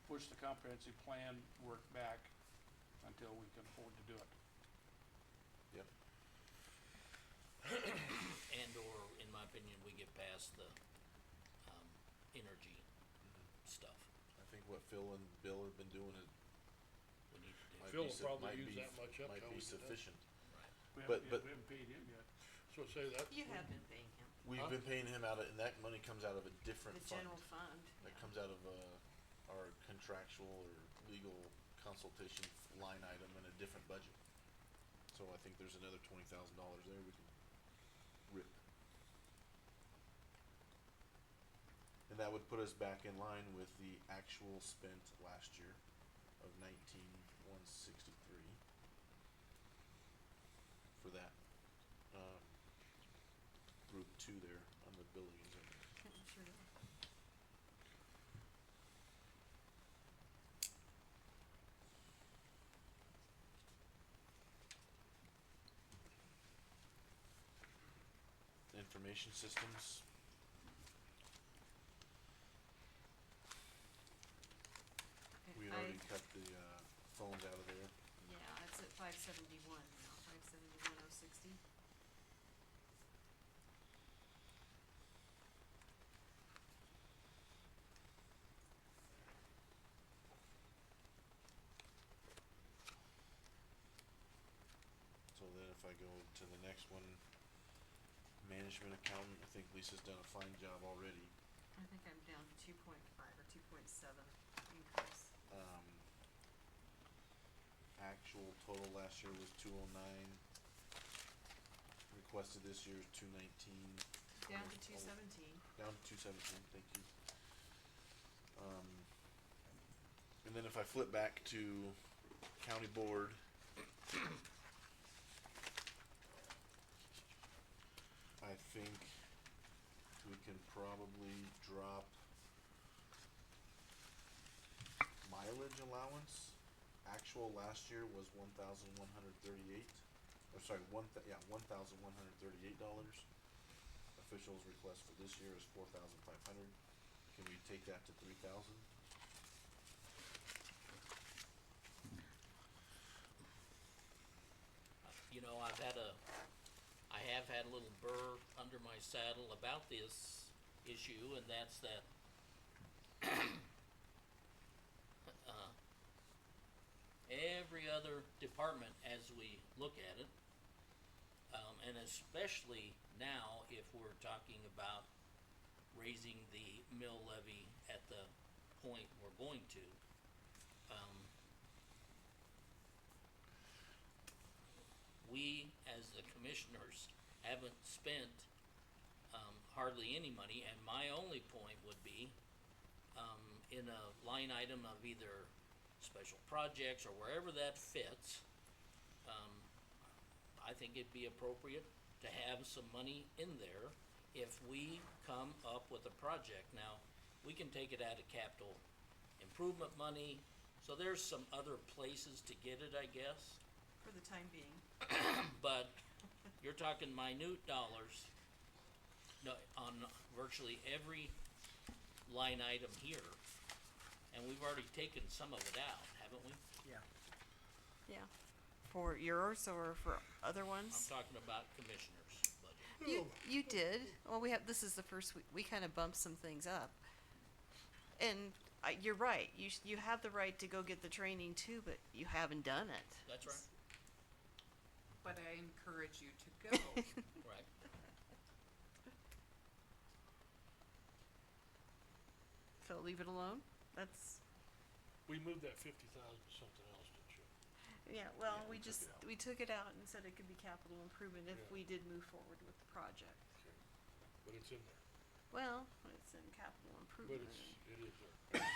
push the comprehensive plan work back until we can afford to do it. Yep. And or, in my opinion, we get past the, energy stuff I think what Phil and Bill have been doing we need to do. might Phil be will su- probably might use be that much up might till be we get done. sufficient. Right. We But- haven't paid him yet. So say that. You have been paying him, We've Huh? been paying him out of, and that money comes out of a different the fund. general fund, That yeah. comes out of our contractual or legal consultation line item in a different budget. So I think there's another $20,000 there we can rip. And that would put us back in line with the actual spent last year of 19,163 for that. two there on the building and zoning. Okay, sure do. Information systems. We had already cut the, phones out of there. Yeah, it's at 571 now, 571,060. So then if I go to the next one, management accountant, I think Lisa's done a fine job already. I think I'm down to 2.5 or 2.7 increase. Actual total last year was 209. Requested this year is 219. Down to Almost- 217. Down to 217, thank you. And then if I flip back to county board. I think we can probably drop mileage allowance. Actual last year was $1,138, or sorry, $1,138. Officials request for this year is $4,500. Can we take that to 3,000? You know, I have had a little burr under my saddle about this issue, and that's that every other department, as we look at it, and especially now if we're talking about raising the mill levy at the point we're going to, we, as the commissioners, haven't spent, hardly any money, and my only point would be, in a line item of either special projects or wherever that fits, I think it'd be appropriate to have some money in there if we come up with a project. Now, we can take it out of capital improvement money, so there's some other places to get it, I guess. For the time being. But you're talking minute dollars, no, on virtually every line item here. And we've already taken some of it out, haven't we? Yeah. Yeah. For yours or for other I'm ones? talking about commissioners' budget. You did. Well, this is the first, we kind of bumped some things up. And you're right, you have the right to go get the training too, but you haven't done it. That's right, But I encourage you to go. right. So leave it alone? That's, We moved that 50,000 to something else, didn't you? yeah, well, Yeah, we we took just, it out. we took it out and said it could be capital improvement if Yeah. we did move forward with the project. Okay. But it's in there, Well, it's in capital but improvement. it is there.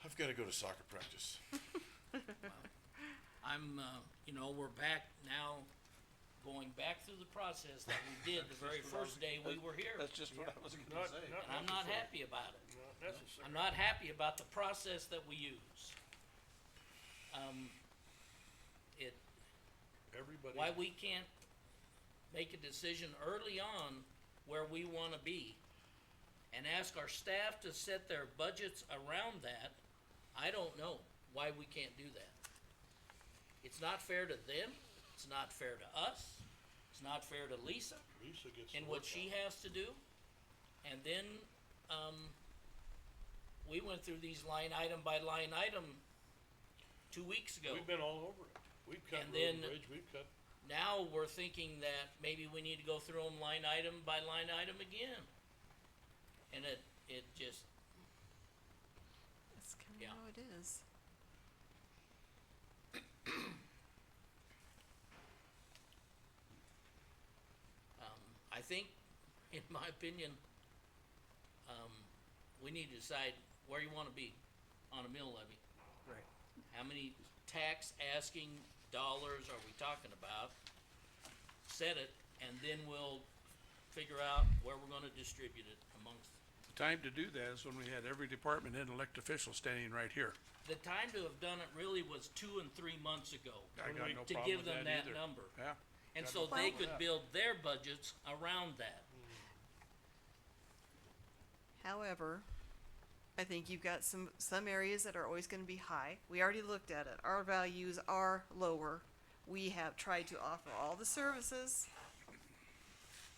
I've gotta go to soccer practice. I'm, you know, we're back now, going back through the process that we did the very first day we were here. That's just what I was gonna Not, say. not And I'm not necessary. happy about it. Not necessary. I'm not happy about the process that we use. Everybody. Why we can't make a decision early on where we wanna be and ask our staff to set their budgets around that, I don't know why we can't do that. It's not fair to them, it's not fair to us, it's not fair to Lisa Lisa gets the in what work she out. has to do. And then, we went through these line item by line item 2 weeks ago. We've been all over it. We've cut And road and then- bridge, we've cut, Now we're thinking that maybe we need to go through them line item by line item again. And it just, That's kinda Yeah. how it is. I think, in my opinion, we need to decide where you wanna be on a mill levy. Right. How many tax asking dollars are we talking about? set it, and then we'll figure out where we're gonna distribute it amongst. The time to do that is when we had every department and elected official standing right here. The time to have done it really was 2 and 3 months ago. I got no To problem give with them that that either. number. Yeah. And got so no they problem with could that. build their budgets around that. However, I think you've got some areas that are always gonna be high. We already looked at it. Our values are lower. We have tried to offer all the services.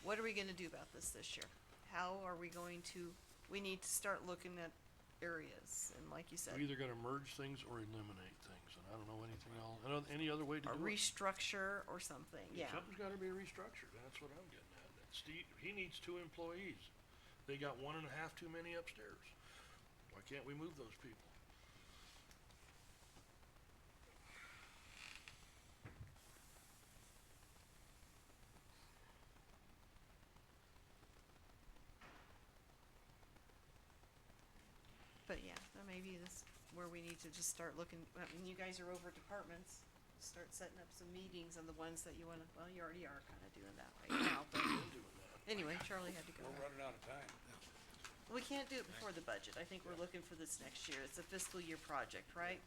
What are we gonna do about this year? How are we going to, we need to start looking at areas, and like you said, We either gotta merge things or eliminate things, and I don't know anything else, I don't, any other way to or do it. restructure or something, yeah. Something's gotta be restructured, that's what I'm getting at. And Steve, he needs 2 employees. They got 1.5 too many upstairs. Why can't we move those people? But yeah, maybe this, where we need to just start looking, I mean, you guys are over departments, start setting up some meetings on the ones that you wanna, well, you already are kinda doing that right now, but Been doing that. anyway, Charlie had to go. We're running out of time. We can't do it before the budget, I think we're looking for this next year, it's a fiscal year project, right?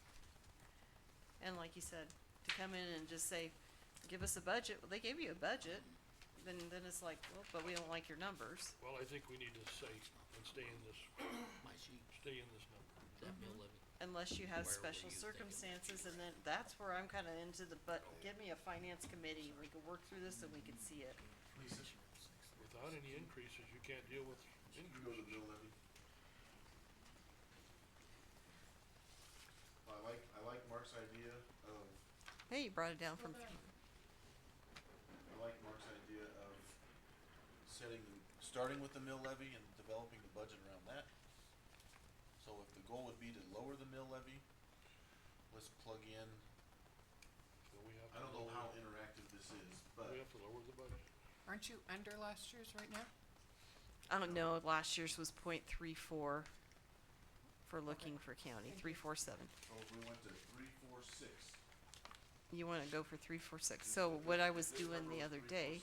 And like you said, to come in and just say, give us a budget, well, they gave you a budget, then it's like, well, but we don't like your numbers. Well, I think we need to say, and stay in this, My sheet, stay in this number. that mill levy. Unless you have Where were special you thinking? circumstances, and then that's where I'm kinda into the, but give me a finance committee, we can work through this and we can see it. Without any increases, you can't deal with You go to increases. the mill levy. I like Mark's idea of, Hey, you brought it down from, I like Mark's idea of starting with the mill levy and developing the budget around that. So if the goal would be to lower the mill levy, let's plug in, So we have I to don't know lower- how interactive this is, but We have to lower the budget. Aren't you under last year's right now? I don't know, last year's was 0.34 for looking for county, 347. so if we went to 346. You wanna go for 346, so what I was doing the other day,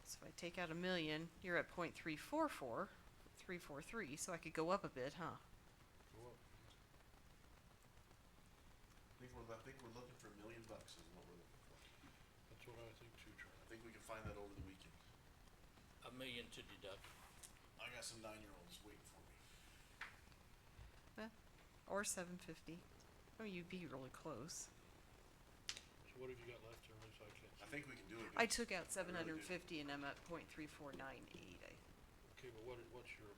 so if I take out 1,000,000, you're at 0.344, 343, so I could go up a bit, huh? Go up. I think we're looking for $1 million is what we're looking for. That's what I think too, Charlie. I think we can find that over the weekend. 1 million to deduct. I got some 9-year-olds waiting for me. Or 750, oh, you'd be really close. So what have you got left there, Liz? I can't I see. think we can do it. I took out I really do. 750 and I'm at 0.3498, Okay, but what's your,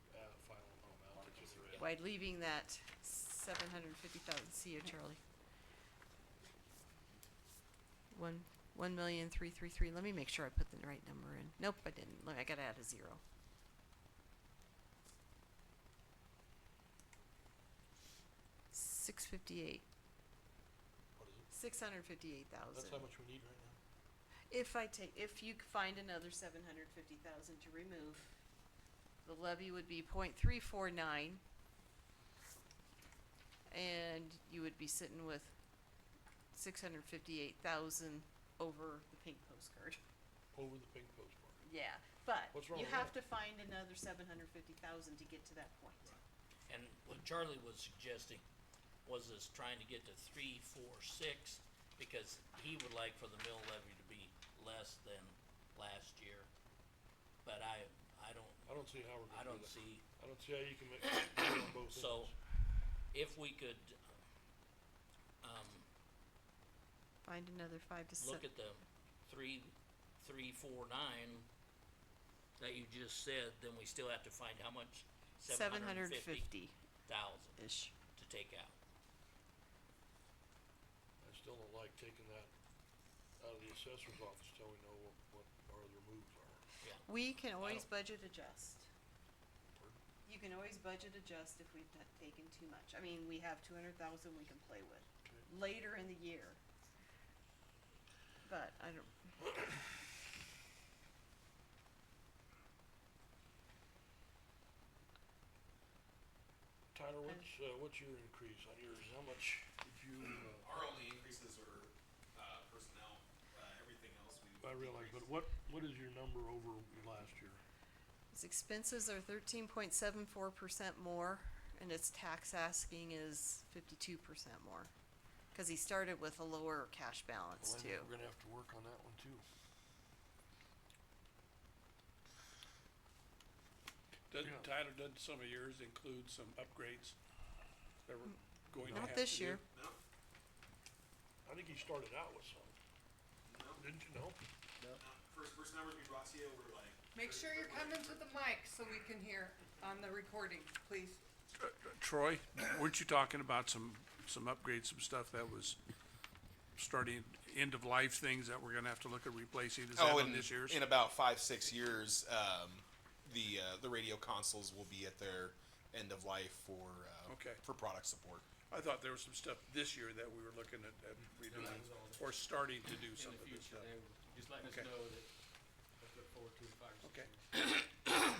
final amount that you're at? by leaving that 750,000, see you, Charlie. 1,333,000, let me make sure I put the right number in, nope, I didn't, I gotta add a 0. $658, What is it? $658,000. That's how much we need right now? If you find another 750,000 to remove, the levy would be 0.349. And you would be sitting with 658,000 over the pink postcard. Over the pink postmark. Yeah, but What's wrong you with have that? to find another 750,000 to get to that point. And what Charlie was suggesting was us trying to get to 346, because he would like for the mill levy to be less than last year. But I don't, I don't see how we're I gonna don't do that. see, I don't see how you can make, do it on both so, ends. if we could, Find another 5 to 7. look at the 349 that you just said, then we still have to find how much? 750,000 750-ish. to take out. I still don't like taking that out of the assessor's office till we know what our other moves are. Yeah, We can always don't- budget adjust. You can always budget adjust if we've taken too much. I mean, we have 200,000 we can play with Okay. later in the year. But I don't, Tyler, what's your increase on yours? How much did you, Our only increases are, I realize, but what is your number over last year? His expenses are 13.74% more, and its tax asking is 52% more. Cause he started with a lower cash balance Well, I too. think we're gonna have to work on that one too. Does, Yeah. Tyler, doesn't some of yours include some upgrades that we're going to have Not to this do? year. No, I think he started out with some, no, didn't you know? no. First numbers we brought to you were like. Make sure you're coming to the mic so we can hear on the recording, please. Troy, weren't you talking about some upgrades, some stuff that was starting, end of life things that we're gonna have to look at replacing? Is that Oh, on this year's? in about 5-6 years, the radio consoles will be at their end of life Okay. for product support. I thought there was some stuff this year that we were looking at redoing, or starting to do some In of the this future, stuff. they would just letting us Okay. know that, let's look forward to in 5 or 6 Okay. years.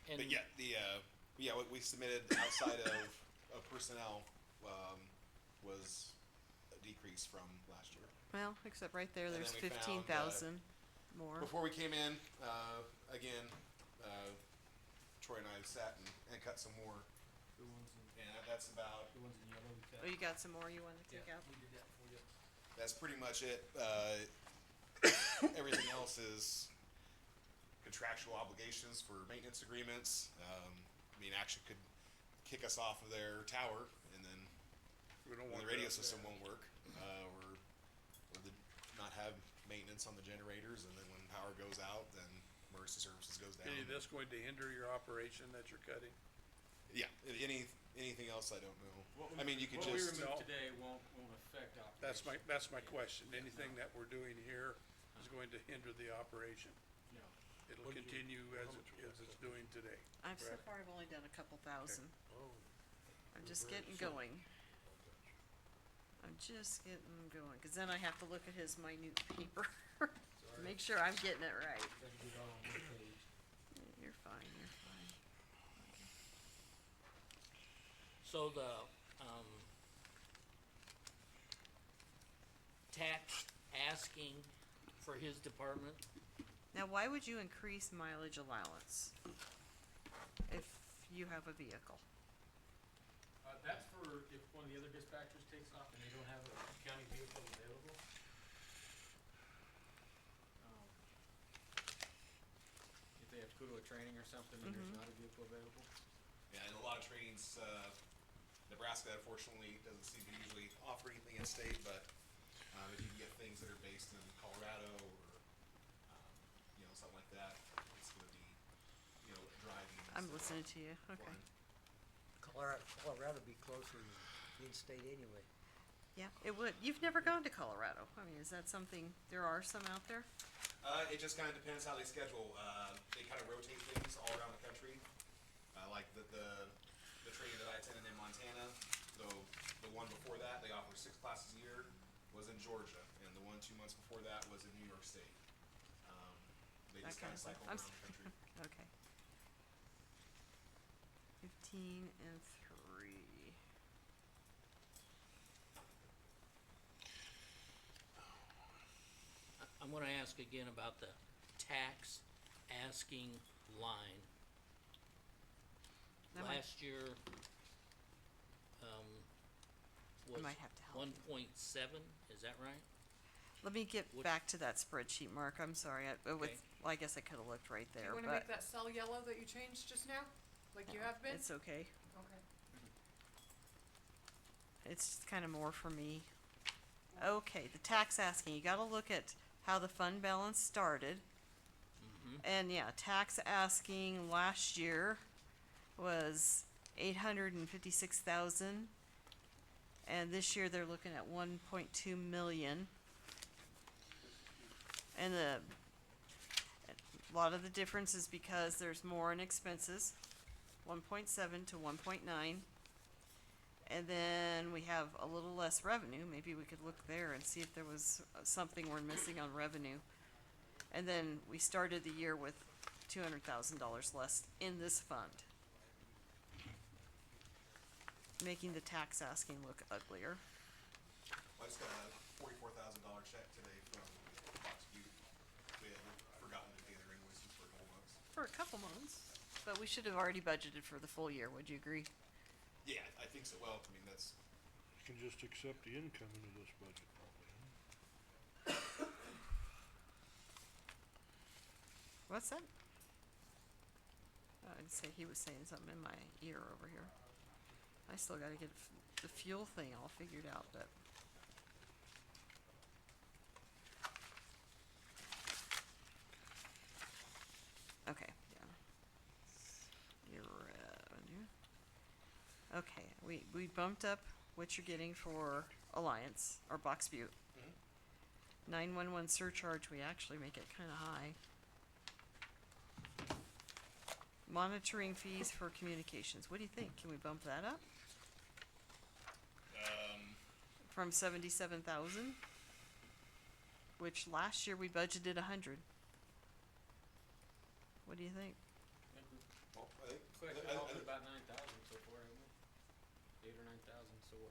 And But yeah, what we submitted outside of personnel, was a decrease from last year. Well, except right there, And there's then we found, 15,000 more. Before we came in, again, Troy and I sat and cut some more, The ones in, and that's about, the ones in yellow we cut. Oh, you got some more you wanna take Yeah, out? we did that for you. that's pretty much it. Everything else is contractual obligations for maintenance agreements. I mean, Action could kick us off of their tower, and then We don't when want the radio that. system won't work, or not have maintenance on the generators, and then when power goes out, then emergency services goes down. Any of this going to hinder your operation that you're cutting? Yeah, anything else I don't know. What I mean, you could What we just, No. remove today won't affect operation. That's my question. Anything that we're doing here is going to hinder the operation. No. It'll What did you- continue how much was as it's that? doing today. So Correct. far I've only done a couple thousand. Oh. I'm We're just very getting simple. going. I'm just getting going, cause then I have to look at his minute paper to Sorry. make sure I'm getting it right. Trying to get it all on one page. You're fine, you're fine. so the, tax asking for his department, Now, why would you increase mileage allowance if you have a vehicle? That's for if one of the other dispatchers takes off and they don't have a county vehicle available. If they have to go to a training or something and there's not a vehicle available. yeah, in a lot of trainings, Nebraska unfortunately doesn't seem to usually offer anything in state, but, if you can get things that are based in Colorado or, something like that, it's gonna be, driving. I'm instead of listening to you, okay. flying. Colorado be closer than in-state anyway. Yeah, it would. You've never gone to Colorado. I mean, is that something, there are some out there? It just kinda depends how they schedule, they kinda rotate things all around the country. Like the training that I attended in Montana, the one before that, they offer 6 classes a year, was in Georgia, and the one 2 months before that was in New York State. They That just kind kinda of stuff. cycle I'm around the country. Okay. 15 and 3. I'm gonna ask again about the tax asking line. That might- Last year, was might have to help one you. point seven, is that right? Let me get What- back to that spreadsheet, Mark. I'm sorry. With, Okay. well, I guess I could've looked right Do there, you wanna but make that cell yellow that you changed just now, like you have been? it's okay. Okay. It's kinda more for me. Okay, the tax asking, you gotta look at how the fund balance started. And yeah, tax asking last year was 856,000. And this year they're looking at 1.2 million. And a lot of the difference is because there's more in expenses, 1.7 to 1.9. And then we have a little less revenue, maybe we could look there and see if there was something we're missing on revenue. And then we started the year with $200,000 less in this fund. Making the tax asking look uglier. Well, I just got a $44,000 check today from Fox Butte, we had forgotten to pay their invoices for a couple months. For a couple months, but we should have already budgeted for the full year, would you agree? Yeah, I think so. Well, I mean, that's, You can just accept the income into this budget probably, huh? What's that? I'd say he was saying something in my ear over here. I still gotta get the fuel thing all figured out, but. Okay, yeah. Your revenue. Okay, we bumped up what you're getting for Alliance, or Box Butte. 911 surcharge, we actually make it kinda high. Monitoring fees for communications, what do you think? Can we bump that up? From 77,000? Which last year we budgeted 100. What do you think? well, I think, Collected I- off I- about 9,000 so far, haven't we? 8 or 9,000, so what?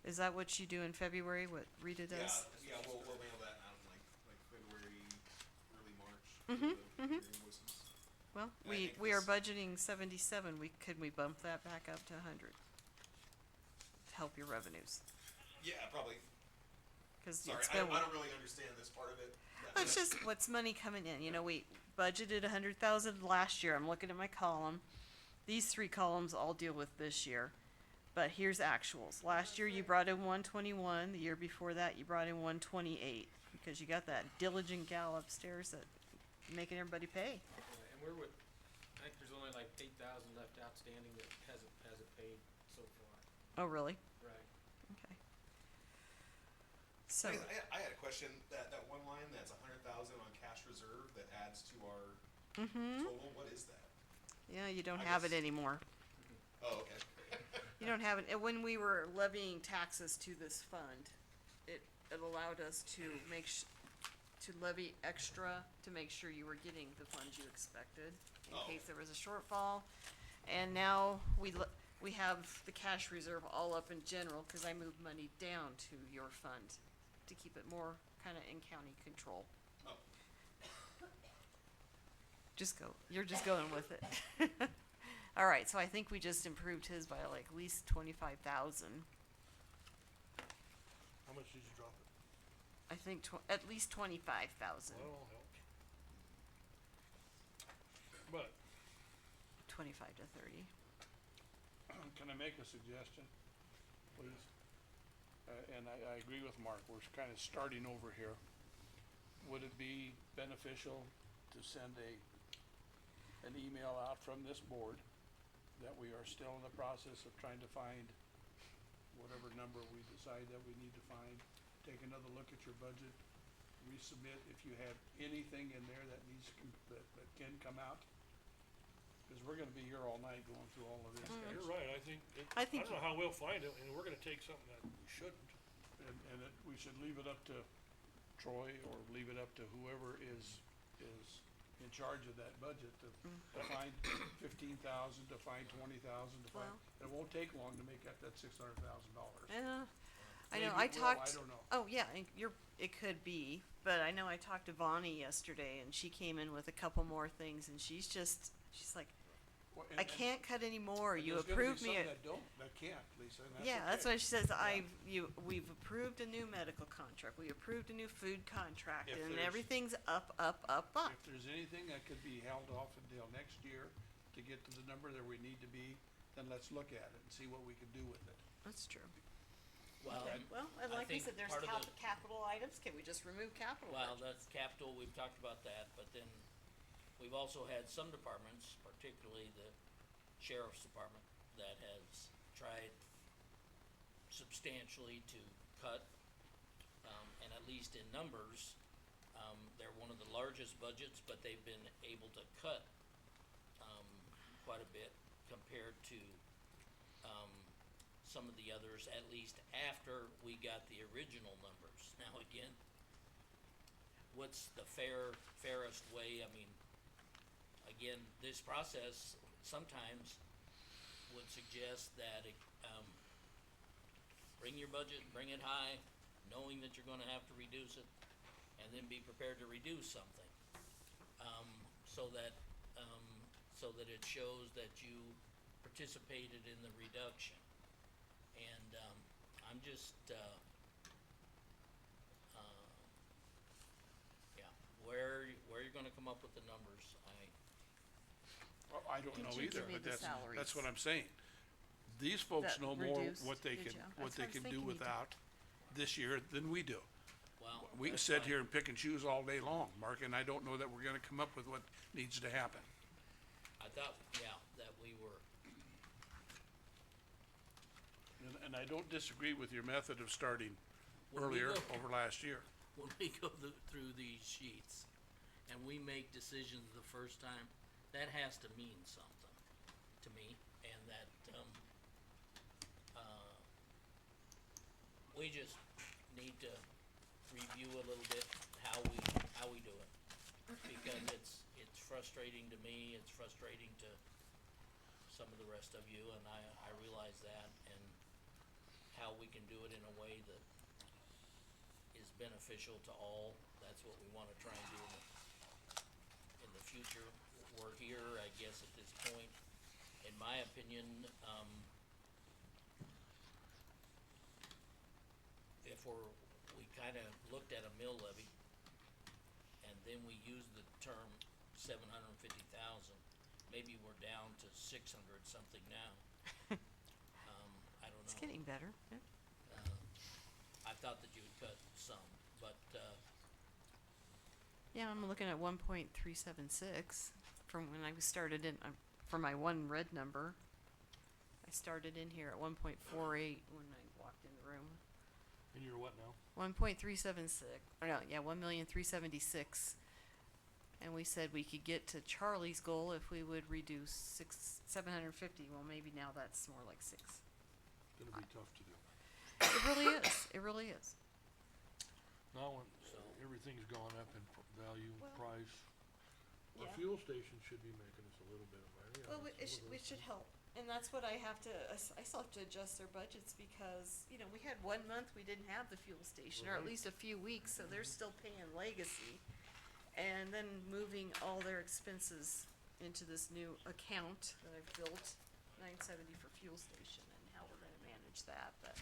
Is that what you do in February, what Rita yeah, does? yeah, we'll mail that out in like February, early March. Mhm, Your invoices. Well, And I think we are this- budgeting 77, could we bump that back up to 100? To help your revenues, Yeah, probably. cause Sorry, it's I been. don't really understand this part of it. Well, it's just what's money coming in, you know, we budgeted 100,000 last year, I'm looking at my column. These 3 columns all deal with this year, but here's actuals. Last year you brought in 121, the year before that you brought in 128, because you got that diligent gal upstairs that making everybody pay. Yeah, and we're with, I think there's only like 8,000 left outstanding that hasn't paid so far. Oh, really? Right. Okay. So, I had a question, that one line that's 100,000 on cash reserve that adds to our mm-hmm, total, what is that? yeah, you don't I have it guess- anymore. Oh, okay. You don't have it, and when we were levying taxes to this fund, it allowed us to to levy extra to make sure you were getting the funds you expected, in Oh. case there was a shortfall. And now we have the cash reserve all up in general, cause I moved money down to your fund to keep it more kinda in county control. Oh, You're just going with it. Alright, so I think we just improved his by like at least 25,000. How much did you drop it? I think at least 25,000. Well, helps. But, 25 to 30. Can I make a suggestion, please? And I agree with Mark, we're kind of starting over here. Would it be beneficial to send an email out from this board that we are still in the process of trying to find whatever number we decide that we need to find? Take another look at your budget, resubmit if you have anything in there that needs, that can come out. Cause we're gonna be here all night going through all of this, guys. you're right, I think, I I think don't know how we'll find it, and we're gonna take something that we shouldn't. And we should leave it up to Troy or leave it up to whoever is in charge of that budget to find 15,000, to find 20,000, to find, Well- it won't take long to make up that $600,000. Yeah, I know. Maybe I it will, talked. I don't know. Oh yeah, and it could be, but I know I talked to Bonnie yesterday, and she came in with a couple more things, and she's like, Well, I can't cut any more. and You there's gonna be approved me. some that can't, Lisa, and that's Yeah, that's okay. what she says. We've approved a new medical contract. We approved a new food contract, If and there's- everything's up. If there's anything that could be held off until next year to get to the number that we need to be, then let's look at it and see what we can do with it. That's true. Well, Well, and I like you think said, there's part of the- capital items. Can we just remove capital? well, budget? that's capital, we've talked about that, but then we've also had some departments, particularly the sheriff's department, that has tried substantially to cut, and at least in numbers, they're one of the largest budgets, but they've been able to cut, quite a bit compared to, some of the others, at least after we got the original numbers. Now again, what's the fairest way? I mean, again, this process sometimes would suggest that bring your budget, bring it high, knowing that you're gonna have to reduce it, and then be prepared to reduce something. So that it shows that you participated in the reduction. And, I'm just, yeah, where you're gonna come up with the numbers, Well, I don't Did know you either, give me but the that's what salaries? I'm saying. These folks That know more reduced, what they did can, ya? what That's they what I was can do thinking you did. without this year than we do. well. We can that's sit fine. here and pick and choose all day long, Mark, and I don't know that we're gonna come up with what needs to happen. I thought, yeah, that we were, And I don't disagree with your method of starting When we earlier go- over last year. when we go through these sheets and we make decisions the first time, that has to mean something to me, and that, we just need to review a little bit how we do it. Because it's frustrating to me, it's frustrating to some of the rest of you, and I realize that, and how we can do it in a way that is beneficial to all, that's what we wanna try and do in the future. We're here, I guess, at this point, in my opinion, if we kinda looked at a mill levy, and then we used the term 750,000, maybe we're down to 600 something now. I don't know. It's getting better, yeah. I thought that you would cut some, but, Yeah, I'm looking at 1.376 from when I started in, for my one red number. I started in here at 1.48 when I walked in the room. And you're what now? 1.376, or no, yeah, 1,376,000. And we said we could get to Charlie's goal if we would reduce 750, well, maybe now that's more like 6. Gonna be tough to do. It really is, it really is. Now, when So- everything's gone up in value, Well, price, our yeah. fuel station should be making us a little bit of money. Well, on it some of should, it those should things. help, and that's what I have to, I still have to adjust their budgets because, you know, we had 1 month we didn't have the fuel station, or at Right. least a few weeks, so they're still paying legacy. And then moving all their expenses into this new account that I've built, 970 for fuel station, and how we're gonna manage that, but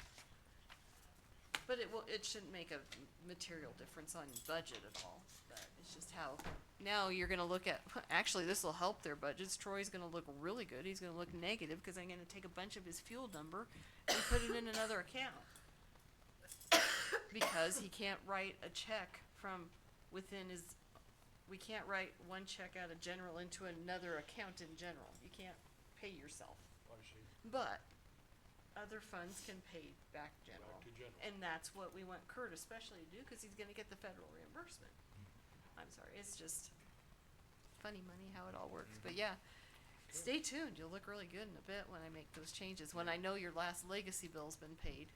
it shouldn't make a material difference on budget at all, but it's just how, now you're gonna look at, actually, this'll help their budgets, Troy's gonna look really good, he's gonna look negative, cause I'm gonna take a bunch of his fuel number and put it in another account. Because he can't write a check from within his, we can't write one check out of general into another account in general, you can't pay yourself. I see. But other funds can pay back general. Back to general. And that's what we want Kurt especially to do, cause he's gonna get the federal reimbursement. I'm sorry, it's just funny money how it all works, but yeah. Stay tuned, you'll look really good in a bit when I make those changes, when I know your last legacy bill's been paid.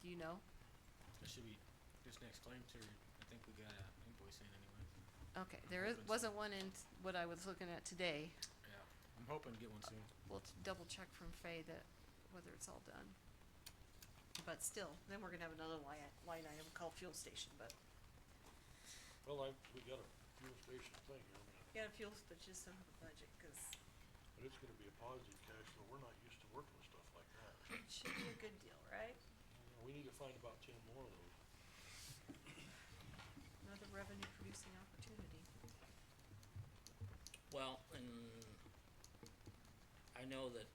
Do you know? It should be, this next claim period, I think we got a invoice in anyway. Okay, there hoping so. wasn't one in what I was looking at today. Yeah, I'm hoping to get one soon. We'll double check from Faye that, whether it's all done. But still, then we're gonna have another line item called fuel station, but, Well, we got a fuel station thing, I mean, yeah, fuel, but just don't have a budget, cause but it's gonna be a positive cash flow. We're not used to working with stuff like that. it should be a good deal, right? We need to find about 10 more of those. Another revenue producing opportunity. well, and I know that,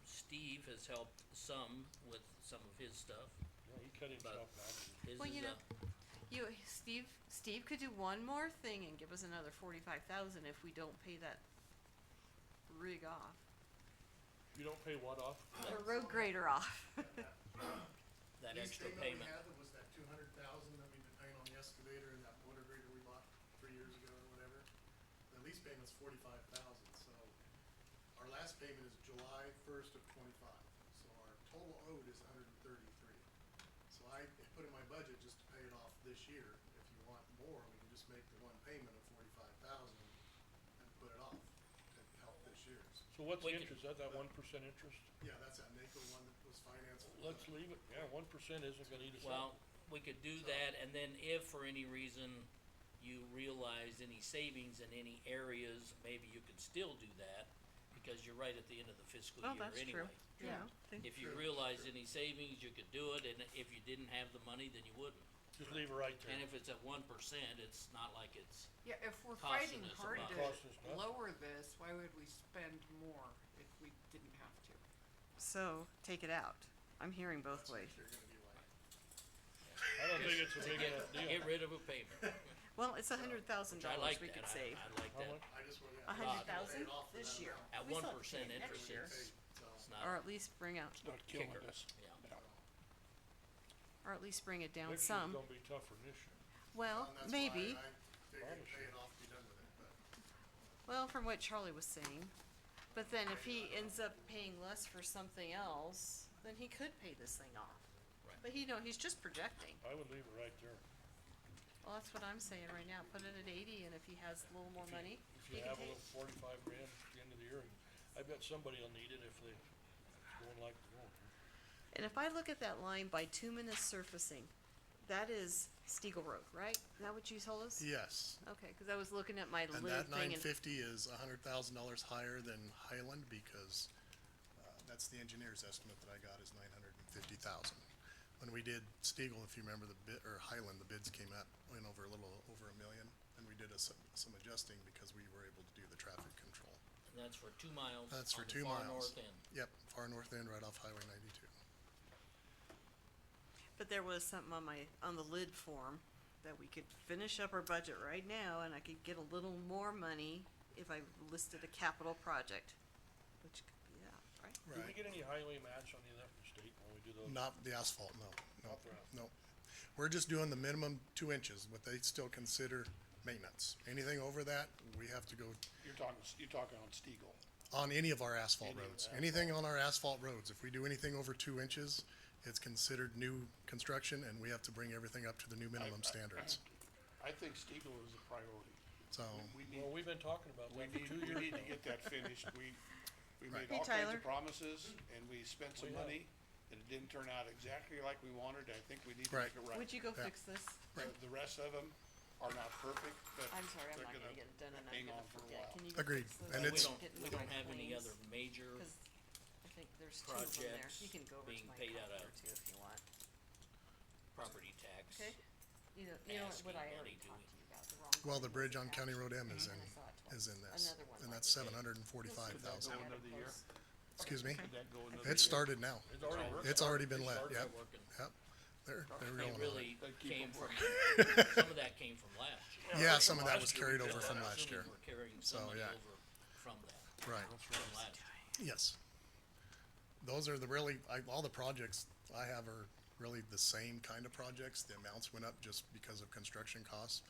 Steve has helped some with some of his stuff. Yeah, he cut himself back. His Well, you is, know, Steve could do one more thing and give us another 45,000 if we don't pay that rig off, You don't pay what off? or road grader off. that Lease extra payment payment. we had, that was that 200,000 that we've been paying on the excavator and that motor grader we bought 3 years ago or whatever. The lease payment's 45,000, so our last payment is July 1st of 25. So our total owed is 133. So I put in my budget just to pay it off this year. If you want more, we can just make the one payment of 45,000 and put it off to help this year's. So what's We the can- interest? Is that 1% interest? Yeah, that's that NACO one that was financed. Let's leave it. Yeah, 1% isn't gonna eat us up. Well, we could do that, and then if for any reason you realize any savings in any areas, maybe you could still do that, because you're right at the end of the fiscal Oh, year that's anyway. true. Yeah. If you realize any savings, you could do it, and if you didn't have the money, then you wouldn't. Just leave it right there. And if it's at 1%, it's not like it's, Yeah, if we're Costing fighting us hard about- Cost us to nothing. lower this, why would we spend more if we didn't have to? So, take it out. I'm hearing both ways. You're gonna be like, I don't think it's a big get, enough deal. get rid of a payment, Well, it's $100,000 which I like we that, could save. I like How that. much? I just want, A yeah. hundred Lot. thousand Paid off for this them year. now. At We still have 1% to pay it next interest, year. it's, So, it's Or not, at least bring out, It's not killing Kicker. us. yeah. or at least bring it down Next year's some. gonna be tougher than this year. Well, and that's maybe. why I figured pay it off, be done with it, but. Well, from what Charlie was saying. But then if he ends up paying less for something else, then he could pay this thing off. Right. But he's just projecting. I would leave it right there. Well, that's what I'm saying right now. Put it at 80, and if he has a little more money, If he you can have a pay. little 45 grand at the end of the year, I bet somebody will need it if it's going like it's going. And if I look at that line bituminous surfacing, that is Stiegel Road, right? Is that what you told us? Yes, Okay, cause I was looking at my and lid that thing 950 is $100,000 higher than Highland because, that's the engineer's estimate that I got is 950,000. When we did Stiegel, if you remember the bid, or Highland, the bids came up, went over a little over $1 million, and we did some adjusting because we were able to do the traffic control. And that's for 2 miles That's for on 2 the far miles. north end. Yep, far north end, right off Highway 92. But there was something on the lid form that we could finish up our budget right now, and I could get a little more money if I listed a capital project, which could be that, right? Do we get any highway match on any of that from the state when we do those? Not the asphalt, no, Not the asphalt. no. We're just doing the minimum 2 inches, what they still consider maintenance. Anything over that, we have to go You're talking on Stiegel. on any of our asphalt Any of roads. the Anything on our asphalt roads, if we do anything over 2 inches, it's considered new construction and we have to bring everything up to the new minimum standards. I think Stiegel is a priority. So, We need, Well, we've been talking about we that for need, 2 we years need to now. get that finished. We made Hey, all kinds Tyler. of promises and we spent some We have. money and it didn't turn out exactly like we wanted. I think we need to Right. make it right. Would you go Yeah. fix this? The rest of them are not perfect, but I'm sorry, I'm they're not gonna get it done and I'm hang gonna on for a forget. while. Can you go Agreed. fix this? And We it's- don't, Getting we the don't have any claims, other major 'cause I think there's 2 of them there. projects You can go over to being my paid out computer of too if you want. property tax. Okay? You know what I asking already money, do talked we? to you about, the wrong. well, the one was bridge on County Road M and is I saw it twice. in this, Another one and like that's it. 745,000. Could that go another year? Excuse me? Could that go another year? It started now. It's already working. It's already been It let, started. yep, Working. yep. They're It going on it. really They keep came them from, some of that came from last year. Yeah, some of that was Last year carried we did over that. from I'm last assuming year. we're carrying So, some money yeah. over from that, Right, from last year. yes. Those are the really, all the projects I have are really the same kind of projects. The amounts went up just because of construction costs.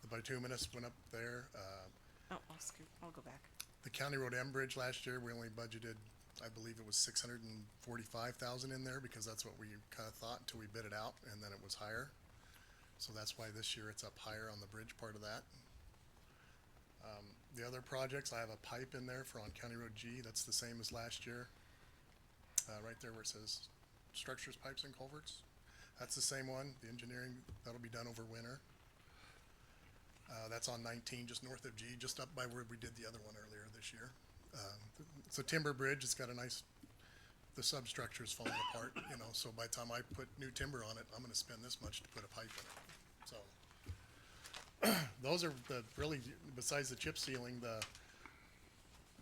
The bituminous went up there. Oh, I'll go back. The County Road M Bridge last year, we only budgeted, I believe it was 645,000 in there because that's what we kinda thought until we bid it out and then it was higher. So that's why this year it's up higher on the bridge part of that. The other projects, I have a pipe in there for on County Road G, that's the same as last year. Right there where it says structures, pipes and culverts. That's the same one, the engineering, that'll be done over winter. That's on 19, just north of G, just up by where we did the other one earlier this year. It's a timber bridge, it's got a nice, the substructure's falling apart, you know, so by the time I put new timber on it, I'm gonna spend this much to put a pipe in it, so. Those are the, really, besides the chip sealing, the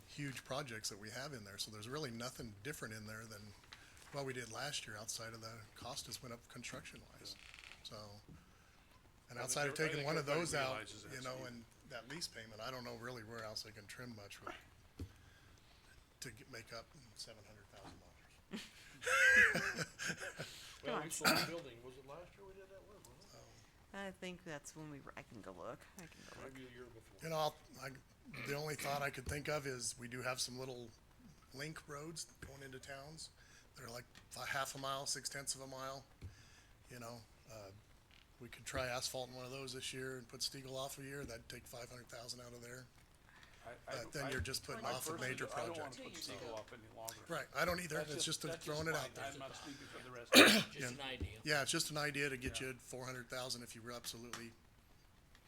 huge projects that we have in there, so there's really nothing different in there than what we did last year outside of the cost just went up construction wise, so. And I think outside of I taking think one of everybody those out, realizes that, you know, Steve. and that lease payment, I don't know really where else I can trim much with, make up $700,000. Well, on. we sold the building. Was it last year we did that one, wasn't it? I think that's when I can go look. Maybe the year before. You know, the only thought I could think of is we do have some little link roads going into towns. They're like half a mile, 6/10 of a mile, you know. We could try asphalt in one of those this year and put Stiegel off a year, that'd take 500,000 out of there. Then you're just putting off a major I don't wanna project. put Stiegel off any longer. Right, I don't either, That's it's just that's throwing it mine. out there. I'm not speaking for the rest of you. Just an idea. Yeah, it's just an idea to get you 400,000 if you were absolutely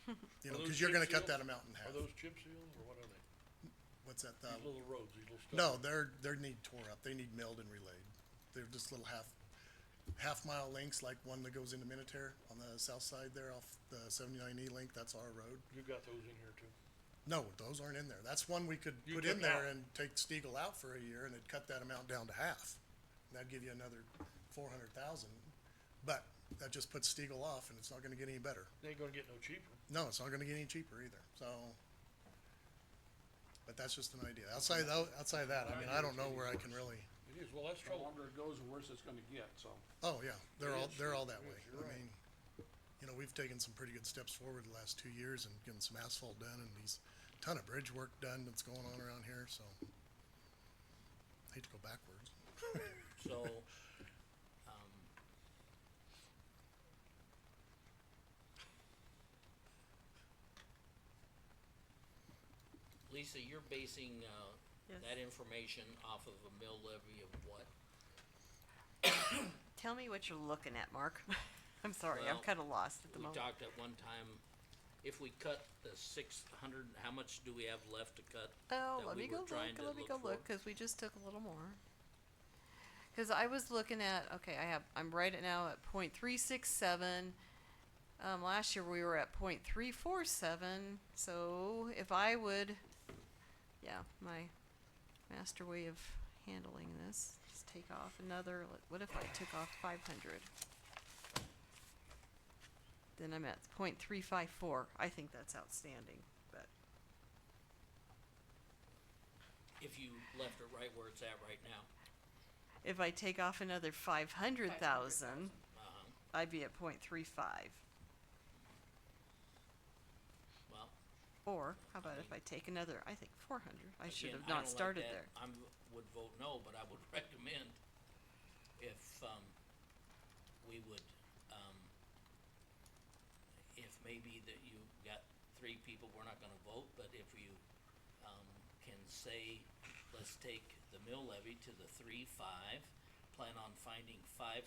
You know, Are cause those you're gonna chip cut that seals? amount in half. Are those chip seals or what are they? What's that, These little roads, these little stuff. no, they're need tore up, they need milled and relayed. They're just little half mile links, like one that goes into Minutair on the south side there off the 79E link, that's our road. You got those in here too? No, those aren't in there. That's one we could You put in took there out. and take Stiegel out for a year and it'd cut that amount down to half. That'd give you another 400,000, but that just puts Stiegel off and it's not gonna get any better. They ain't gonna get no cheaper. No, it's not gonna get any cheaper either, so. But that's just an idea. Outside of that, I mean, I don't know where I can really, It is, well, that's The trouble. longer it goes, the worse it's gonna get, so. oh, yeah, they're It all is, that it way. is, you're I right. mean, you know, we've taken some pretty good steps forward the last 2 years and getting some asphalt done and these ton of bridge work done that's going on around here, so. Hate to go backwards. So, Lisa, you're basing, Yes. that information off of a mill levy of what? Tell me what you're looking at, Mark. I'm sorry, I'm Well, kinda lost at the We moment. talked at one time, if we cut the 600, how much do we have left to cut? Oh, that let we me were go look, trying to let me look go for? look, cause we just took a little more. Cause I was looking at, okay, I'm right at now at .367. Last year we were at .347, so if I would, yeah, my master way of handling this, just take off another, what if I took off 500? Then I'm at .354, I think that's outstanding, but. If you left it right where it's at right now, If I take off another 500,000, 500,000. I'd be at .35. well, Or, how about if I take another, I think 400, I should again, have I not don't like started that. there. Would vote no, but I would recommend if, we would, if maybe that you got 3 people, we're not gonna vote, but if you, can say, let's take the mill levy to the 3.5, plan on finding 500,000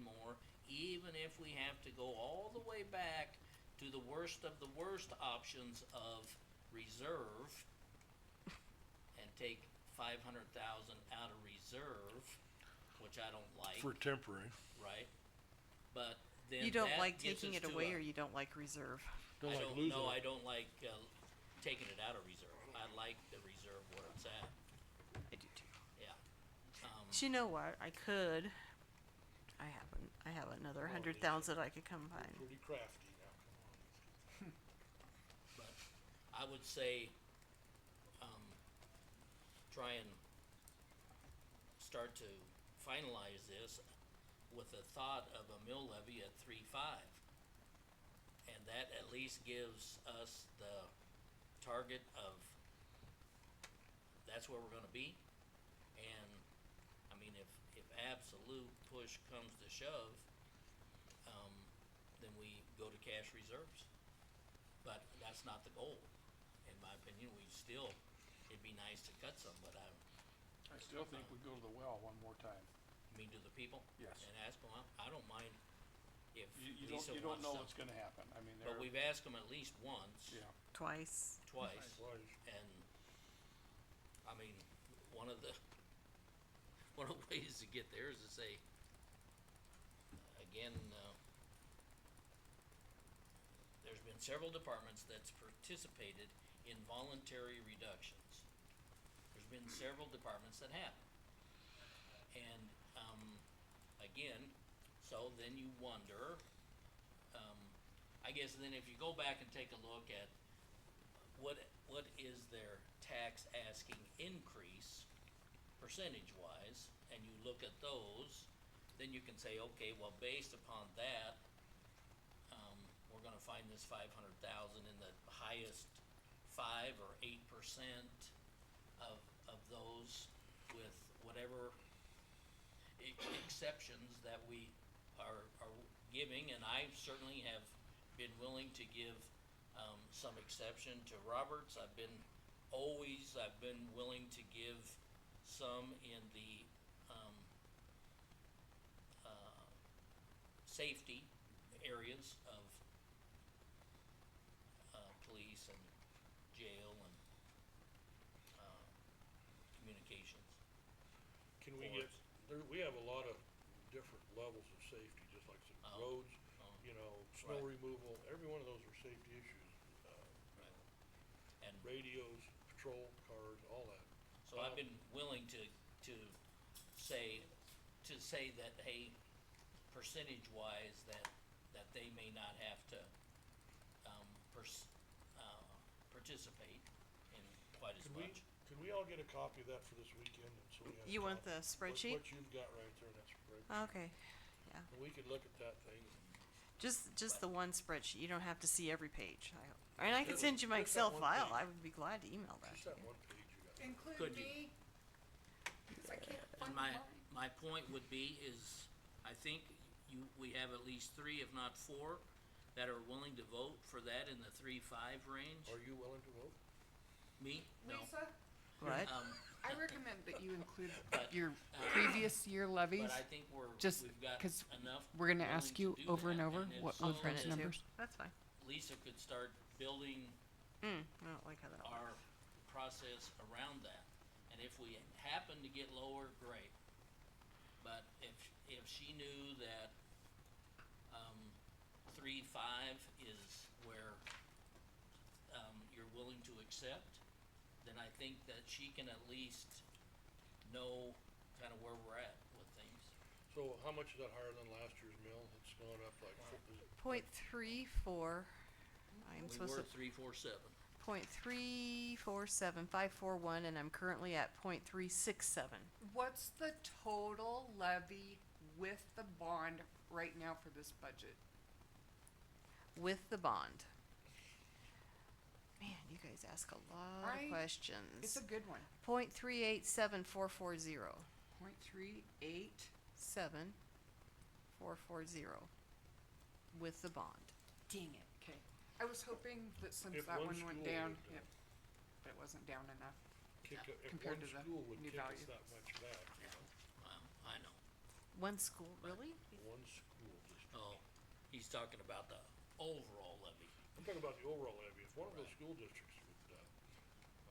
more, even if we have to go all the way back to the worst of the worst options of reserve and take 500,000 out of reserve, which I don't like, For temporary. right? But then You don't that like gets taking us it to away, a- or you don't like reserve? Don't I like don't, losing no, it. I don't like, taking it out of reserve. I like the reserve where it's at, I do too. yeah. But you know what, I could, I have another Well, 100,000 I could combine. Pretty crafty now, come on. But I would say, try and start to finalize this with the thought of a mill levy at 3.5. And that at least gives us the target of, that's where we're gonna be. And, I mean, if absolute push comes to shove, then we go to cash reserves. But that's not the goal, in my opinion. It'd be nice to cut some, but I still think we go to the well one more time. to the people. Yes. And ask them, I don't mind if You Lisa don't wants know some. what's gonna happen, I mean, But they're, we've asked them at least once, yeah. Twice. twice, Twice. and, I mean, one of the ways to get there is to say, again, there's been several departments that's participated in voluntary reductions. There's been several departments that have. And, again, so then you wonder, I guess then if you go back and take a look at what is their tax asking increase percentage wise, and you look at those, then you can say, okay, well, based upon that, we're gonna find this 500,000 in the highest 5 or 8% of those, with whatever exceptions that we are giving, and I certainly have been willing to give some exception to Roberts. I've been willing to give some in the safety areas of police and jail and, communications. Can we get, Forest. there, we have a lot of different levels of safety, just like some Oh, roads, oh, you know, snow right. removal, every one of those are safety issues. Right. And Radios, patrol cars, all that. so I've been willing to say, that, hey, percentage wise, that they may not have to, participate in quite as Can we, much. can we all get a copy of that for this weekend, and so we have a You want copy? the spreadsheet? What you've got right there, that's spreadsheet. Okay, yeah, And we could look at that thing. just the one spreadsheet, you don't have to see every page, and I can Just- send you my just that Excel one file, page. I would be glad to email that Just to that you. one page you got. Include Could you? me, cause I can't And find mine. my point would be is, I think we have at least 3, if not 4, that are willing to vote for that in the 3-5 range. Are you willing to vote? Me? No. Lisa, What? I recommend that you include But, your previous year levies. But I think just we've got 'cause enough. we're gonna willing ask to you do over and that, over if what so, those Print it then too. numbers. That's fine. Lisa could start building I don't like how that all our process around that. And if we happen to get lower, great. But if she knew that, 3-5 is where, you're willing to accept, then I think that she can at least know kinda where we're at with things. So how much is that higher than last year's mill? It's gone up like, is it .34, I'm We supposed were to, 347. .347541, and I'm currently at .367. What's the total levy with the bond right now for this budget? With the bond. Man, you guys ask a lot of questions. It's a good one. .387440. 0.38. 7440. With the bond. Dang it, okay. I was hoping that since If that one one went school down, would, it wasn't down enough. kick, if Compared one to the school would new kick us value. that much back, you know, I know. One school, really? one school district. Oh, he's talking about the overall levy. I'm talking about the overall levy. If one of those school districts would,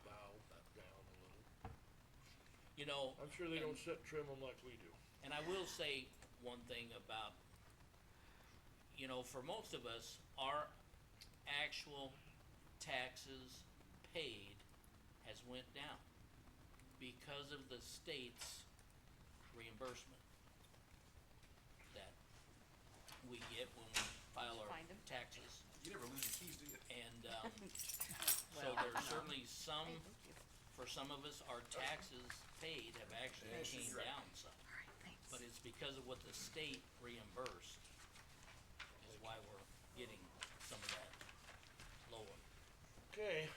bow down a little, You know. I'm sure they and- don't sit and trim them like we do. And I will say one thing about, for most of us, our actual taxes paid has went down because of the state's reimbursement that we get when we file our Find 'em. taxes. You never lose your keys, do you? And, so Well, there's certainly some, Hey, thank you. for some of us, our taxes paid have actually came down some. Alright, thanks. But it's because of what the state reimbursed is why we're getting some of that lower. Okay.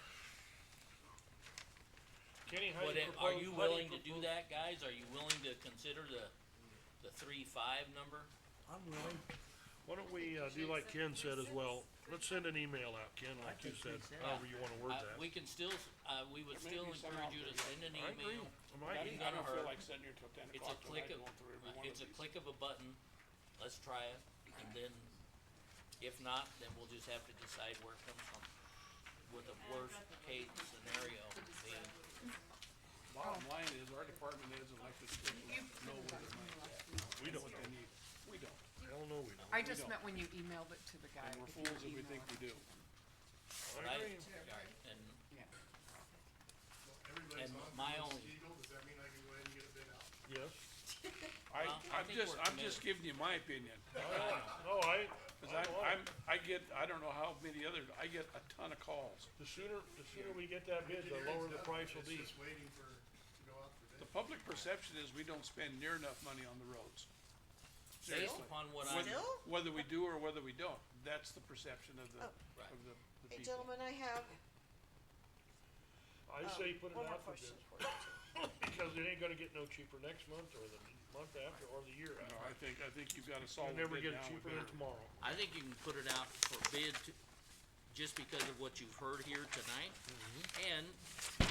Kenny, how But do you propose? are you willing to do that, guys? Are you willing to consider the 3-5 number? I'm willing. Why don't we, do like Ken said as well? Let's send an email out, Ken, like you said, however you wanna word that. We can still, we would still Maybe send encourage out you to the- send an I agree. email. I Ain't I gonna don't feel hurt. like sitting here till 10 It's a o'clock click tonight of, going through every one it's of a these. click of a button. Let's try it. And then, if not, then we'll just have to decide where it comes from. With a worst case scenario being, Bottom line is, our department heads and elected officials know where their money's at. We don't What know. they need. We don't. Hell no, we don't. I just don't. meant when you emailed it to the guy. And we're if you fools if we email think it we do. to them. I, I agree. and Yeah. Everybody's And on my for only- Eagle, does that mean I can go ahead and get a bid out? Yes. I I'm think just, we're I'm just committed. giving you my opinion. No, I Cause I don't know how many others, I get a ton of calls. the sooner we get that bid, the lower the price will be. It's just waiting to go out for The bid. public perception is we don't spend near enough money on the roads. based Seriously. upon what I, Still? Whether we do or whether we don't, that's the perception of the, Oh. Right. of the Hey, people. gentlemen, I have, I say put it one more out for question bids, for you. because it ain't gonna get no cheaper next month, or the month after, or the year No, after. I think you've got a You'll solid never bid get now. it we cheaper than better- tomorrow. I think you can put it out for bid just because of what you've heard here tonight. And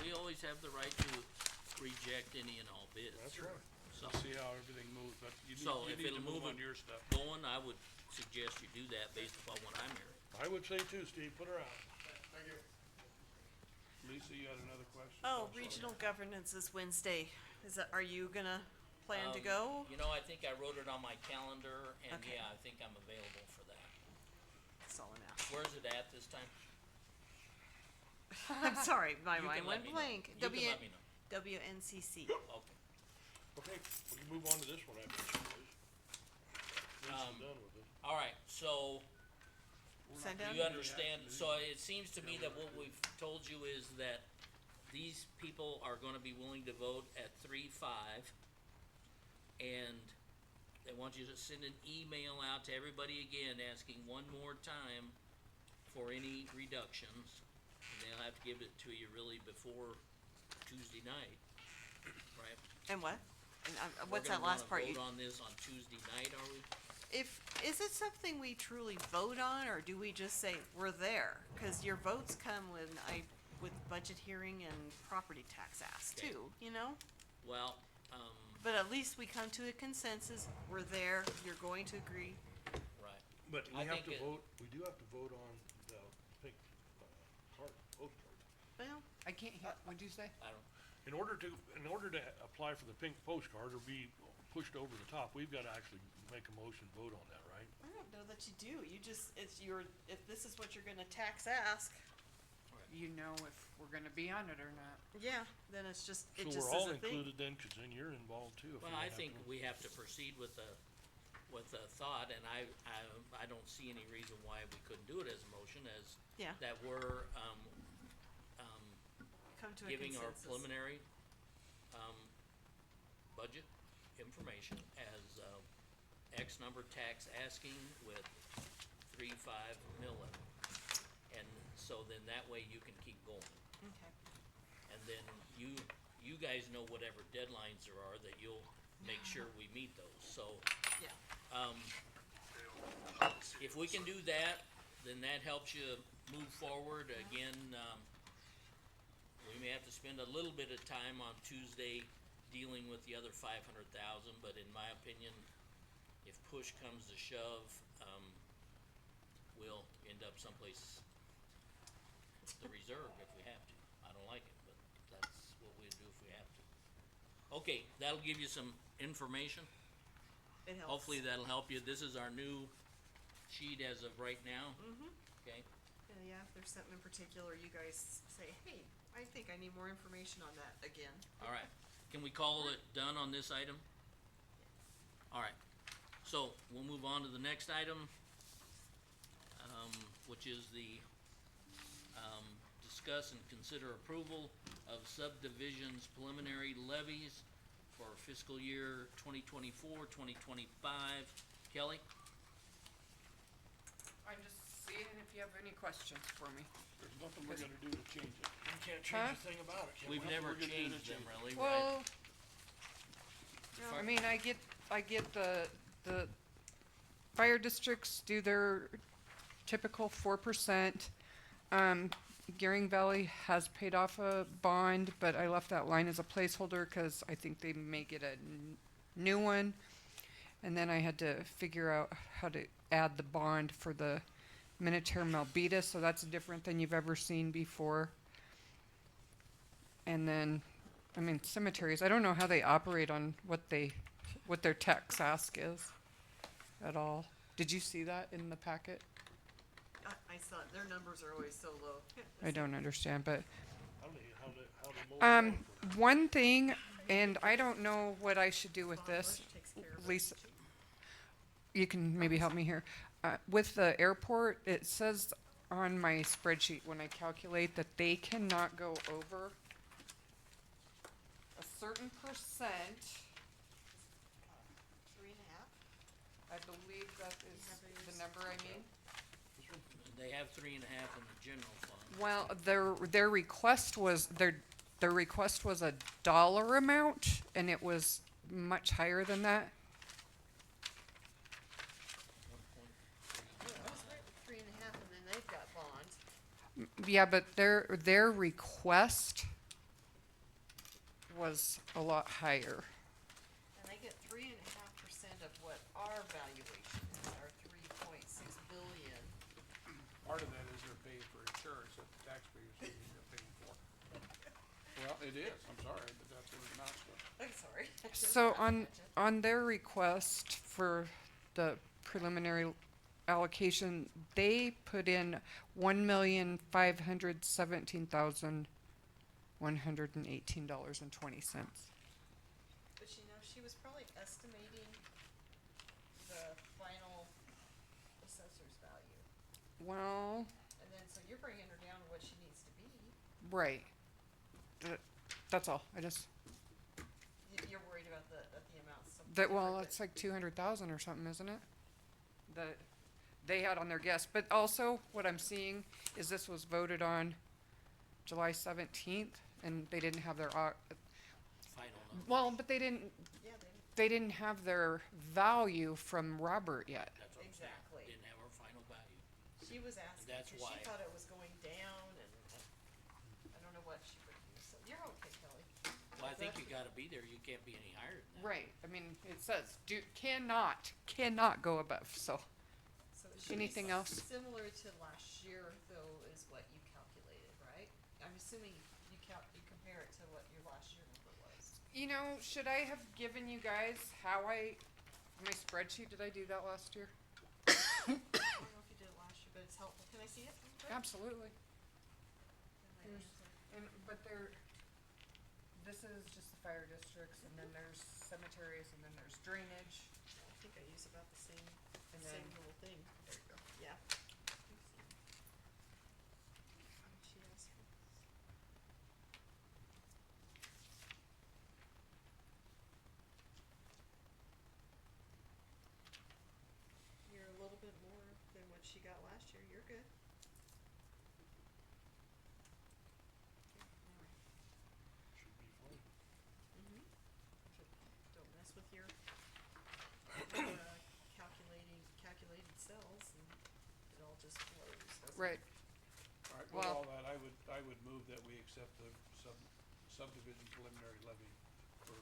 we always have the right to reject any and all bids. That's right. So, See how everything moves, but you So need if to it'll move move on it- your stuff. going, I would suggest you do that based upon what I'm hearing. I would say too, Steve, put her out. Thank you. Lisa, you had another question? Oh, sorry. regional governance is Wednesday. Are you gonna plan to go? You know, I think I wrote it on my calendar, and Okay. yeah, I think I'm available for that. That's all I'm asking. Where's it at this time? I'm sorry, my You mind can let went me know. blank. You can let me know. WNCC. Okay. Okay, we can move on to this one after this, please. Lisa's done with it. All right, so Send do out. you understand? So it seems to me that what we've told you is that these people are gonna be willing to vote at 3-5. And they want you to send an email out to everybody again, asking one more time for any reductions. And they'll have to give it to you really before Tuesday night, right? And what? And, what's We're that last part? gonna vote on this on Tuesday night, are we? Is it something we truly vote on, or do we just say we're there? Cause your votes come with budget hearing and property tax ask Okay. too, you know? Well, But at least we come to a consensus, we're there, you're going to agree. right. But I we have think to it- vote, we do have to vote on the pink, card, postcard. Well, I can't hear, what'd you say? I don't, In order to apply for the pink postcard or be pushed over the top, we've gotta actually make a motion, vote on that, right? I don't know that you do, if this is what you're gonna tax ask, You know if we're gonna be on it or not. yeah, then it just So is we're all a thing. included then, 'cause then you're involved too. if well, you I have think to- we have to proceed with a thought, and I don't see any reason why we couldn't do it as a motion, as Yeah. that we're, Come to a giving our consensus. preliminary, budget information as, X number tax asking with 3-5 mill levy. And so then that way you can keep going. Okay. And then you guys know whatever deadlines there are, that you'll make sure we meet those, so, Yeah. if we can do that, then that helps you move forward. Again, we may have to spend a little bit of time on Tuesday dealing with the other 500,000, but in my opinion, if push comes to shove, we'll end up someplace, the reserve if we have to. I don't like it, but that's what we'd do if we have to. Okay, that'll give you some information. It helps. Hopefully that'll help you. This is our new sheet as of right now. Okay, Yeah, if there's something in particular, you guys say, hey, I think I need more information on that again. alright. Can we call it done on this item? Alright, so we'll move on to the next item, which is the, discuss and consider approval of subdivisions preliminary levies for fiscal year 2024-2025. Kelly? I'm just seeing if you have any questions for me. There's nothing we're gonna do to change it. We can't Huh? change a thing about it, can we? We've Nothing never we're gonna do to changed them change it. really, right? Well, I mean, I get the fire districts do their typical 4%. Gearing Valley has paid off a bond, but I left that line as a placeholder, cause I think they may get a new one. And then I had to figure out how to add the bond for the Minotaur Malbita, so that's different than you've ever seen before. And then, I mean, cemeteries, I don't know how they operate on what their tax ask is at all. Did you see that in the packet? I saw, their numbers are always so low. I don't understand, but, How they mow the lawn for- one thing, and I don't know what I should do with Bob this. Bush takes care of it. Lisa, you can maybe help me here. With the airport, it says on my spreadsheet when I calculate that they cannot go over a certain percent. 3.5? I believe that is the number I mean. They have 3.5 in the general fund. Well, their request was, their request was a dollar amount, and it was much higher than that. Yeah, I was right with 3.5, and then they've got bonds. Yeah, but their request was a lot higher. And they get 3.5% of what our valuation is, our 3.6 billion. Part of that is they're paying for insurance at the Well, it is, I'm sorry, but that's what it amounts to. I'm sorry. So on their request for the preliminary allocation, they put in $1,517,118.20. But you know, she was probably estimating the final assessor's value. Well, And then, so you're bringing her down to what she needs to be. right. That's all. I just, You're worried about the amounts. well, it's like 200,000 or something, isn't it? That they had on their guess. But also, what I'm seeing is this was voted on July 17th, and they didn't have their, Final number. well, but they didn't, Yeah, they didn't have their value from Robert yet. That's what I'm saying. Exactly. Didn't have our final value. she was asking, that's cause why. she thought it was going down and I don't know what she would do, so you're okay, Kelly. Well, I think you gotta be there. You can't be any higher than that. Right. I mean, it says cannot go above. So So it should be anything else? similar to last year though is what you calculated, right? I'm assuming you compare it to what your last year number was. You know, should I have given you guys how my spreadsheet? Did I do that last year? I don't know if you did it last year, but it's helpful. Can I see it? real quick? Absolutely. Then my Here's- answer. but this is just the fire districts, and then there's cemeteries, and then there's drainage. I think I use about the same, And same then- little thing. There you go. Yeah. She asked for this. You're a little bit more than what she got last year. You're good. Okay, alright. Should be fine. Mm-hmm. Don't mess with your, calculated cells and it all just flows, doesn't it? Right. Alright, with Well- all that, I would move that we accept the subdivision preliminary levy for,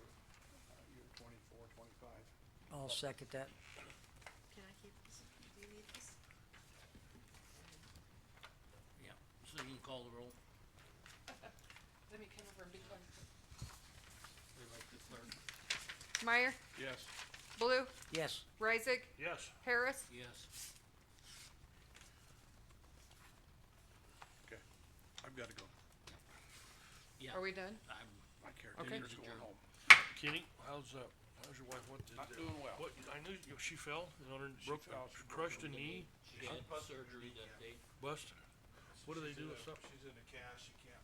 year 24-25. I'll second that. Can I keep this? Do you need this? Yeah, so you can call the roll. Let me come over and be quiet. They like the clerk. Meyer, Yes. Blue, Yes. Reisig, Yes. Harris. Yes. Okay, I've gotta go. Yeah. Are we done? My Okay. caretaker's going Adjourn. home. Kenny, how's your wife, what did? Not doing well. What, I knew, she fell, She fell, she broke crushed a her knee, She had surgery that day. bust? What do they do with something? She's in a cast, she can't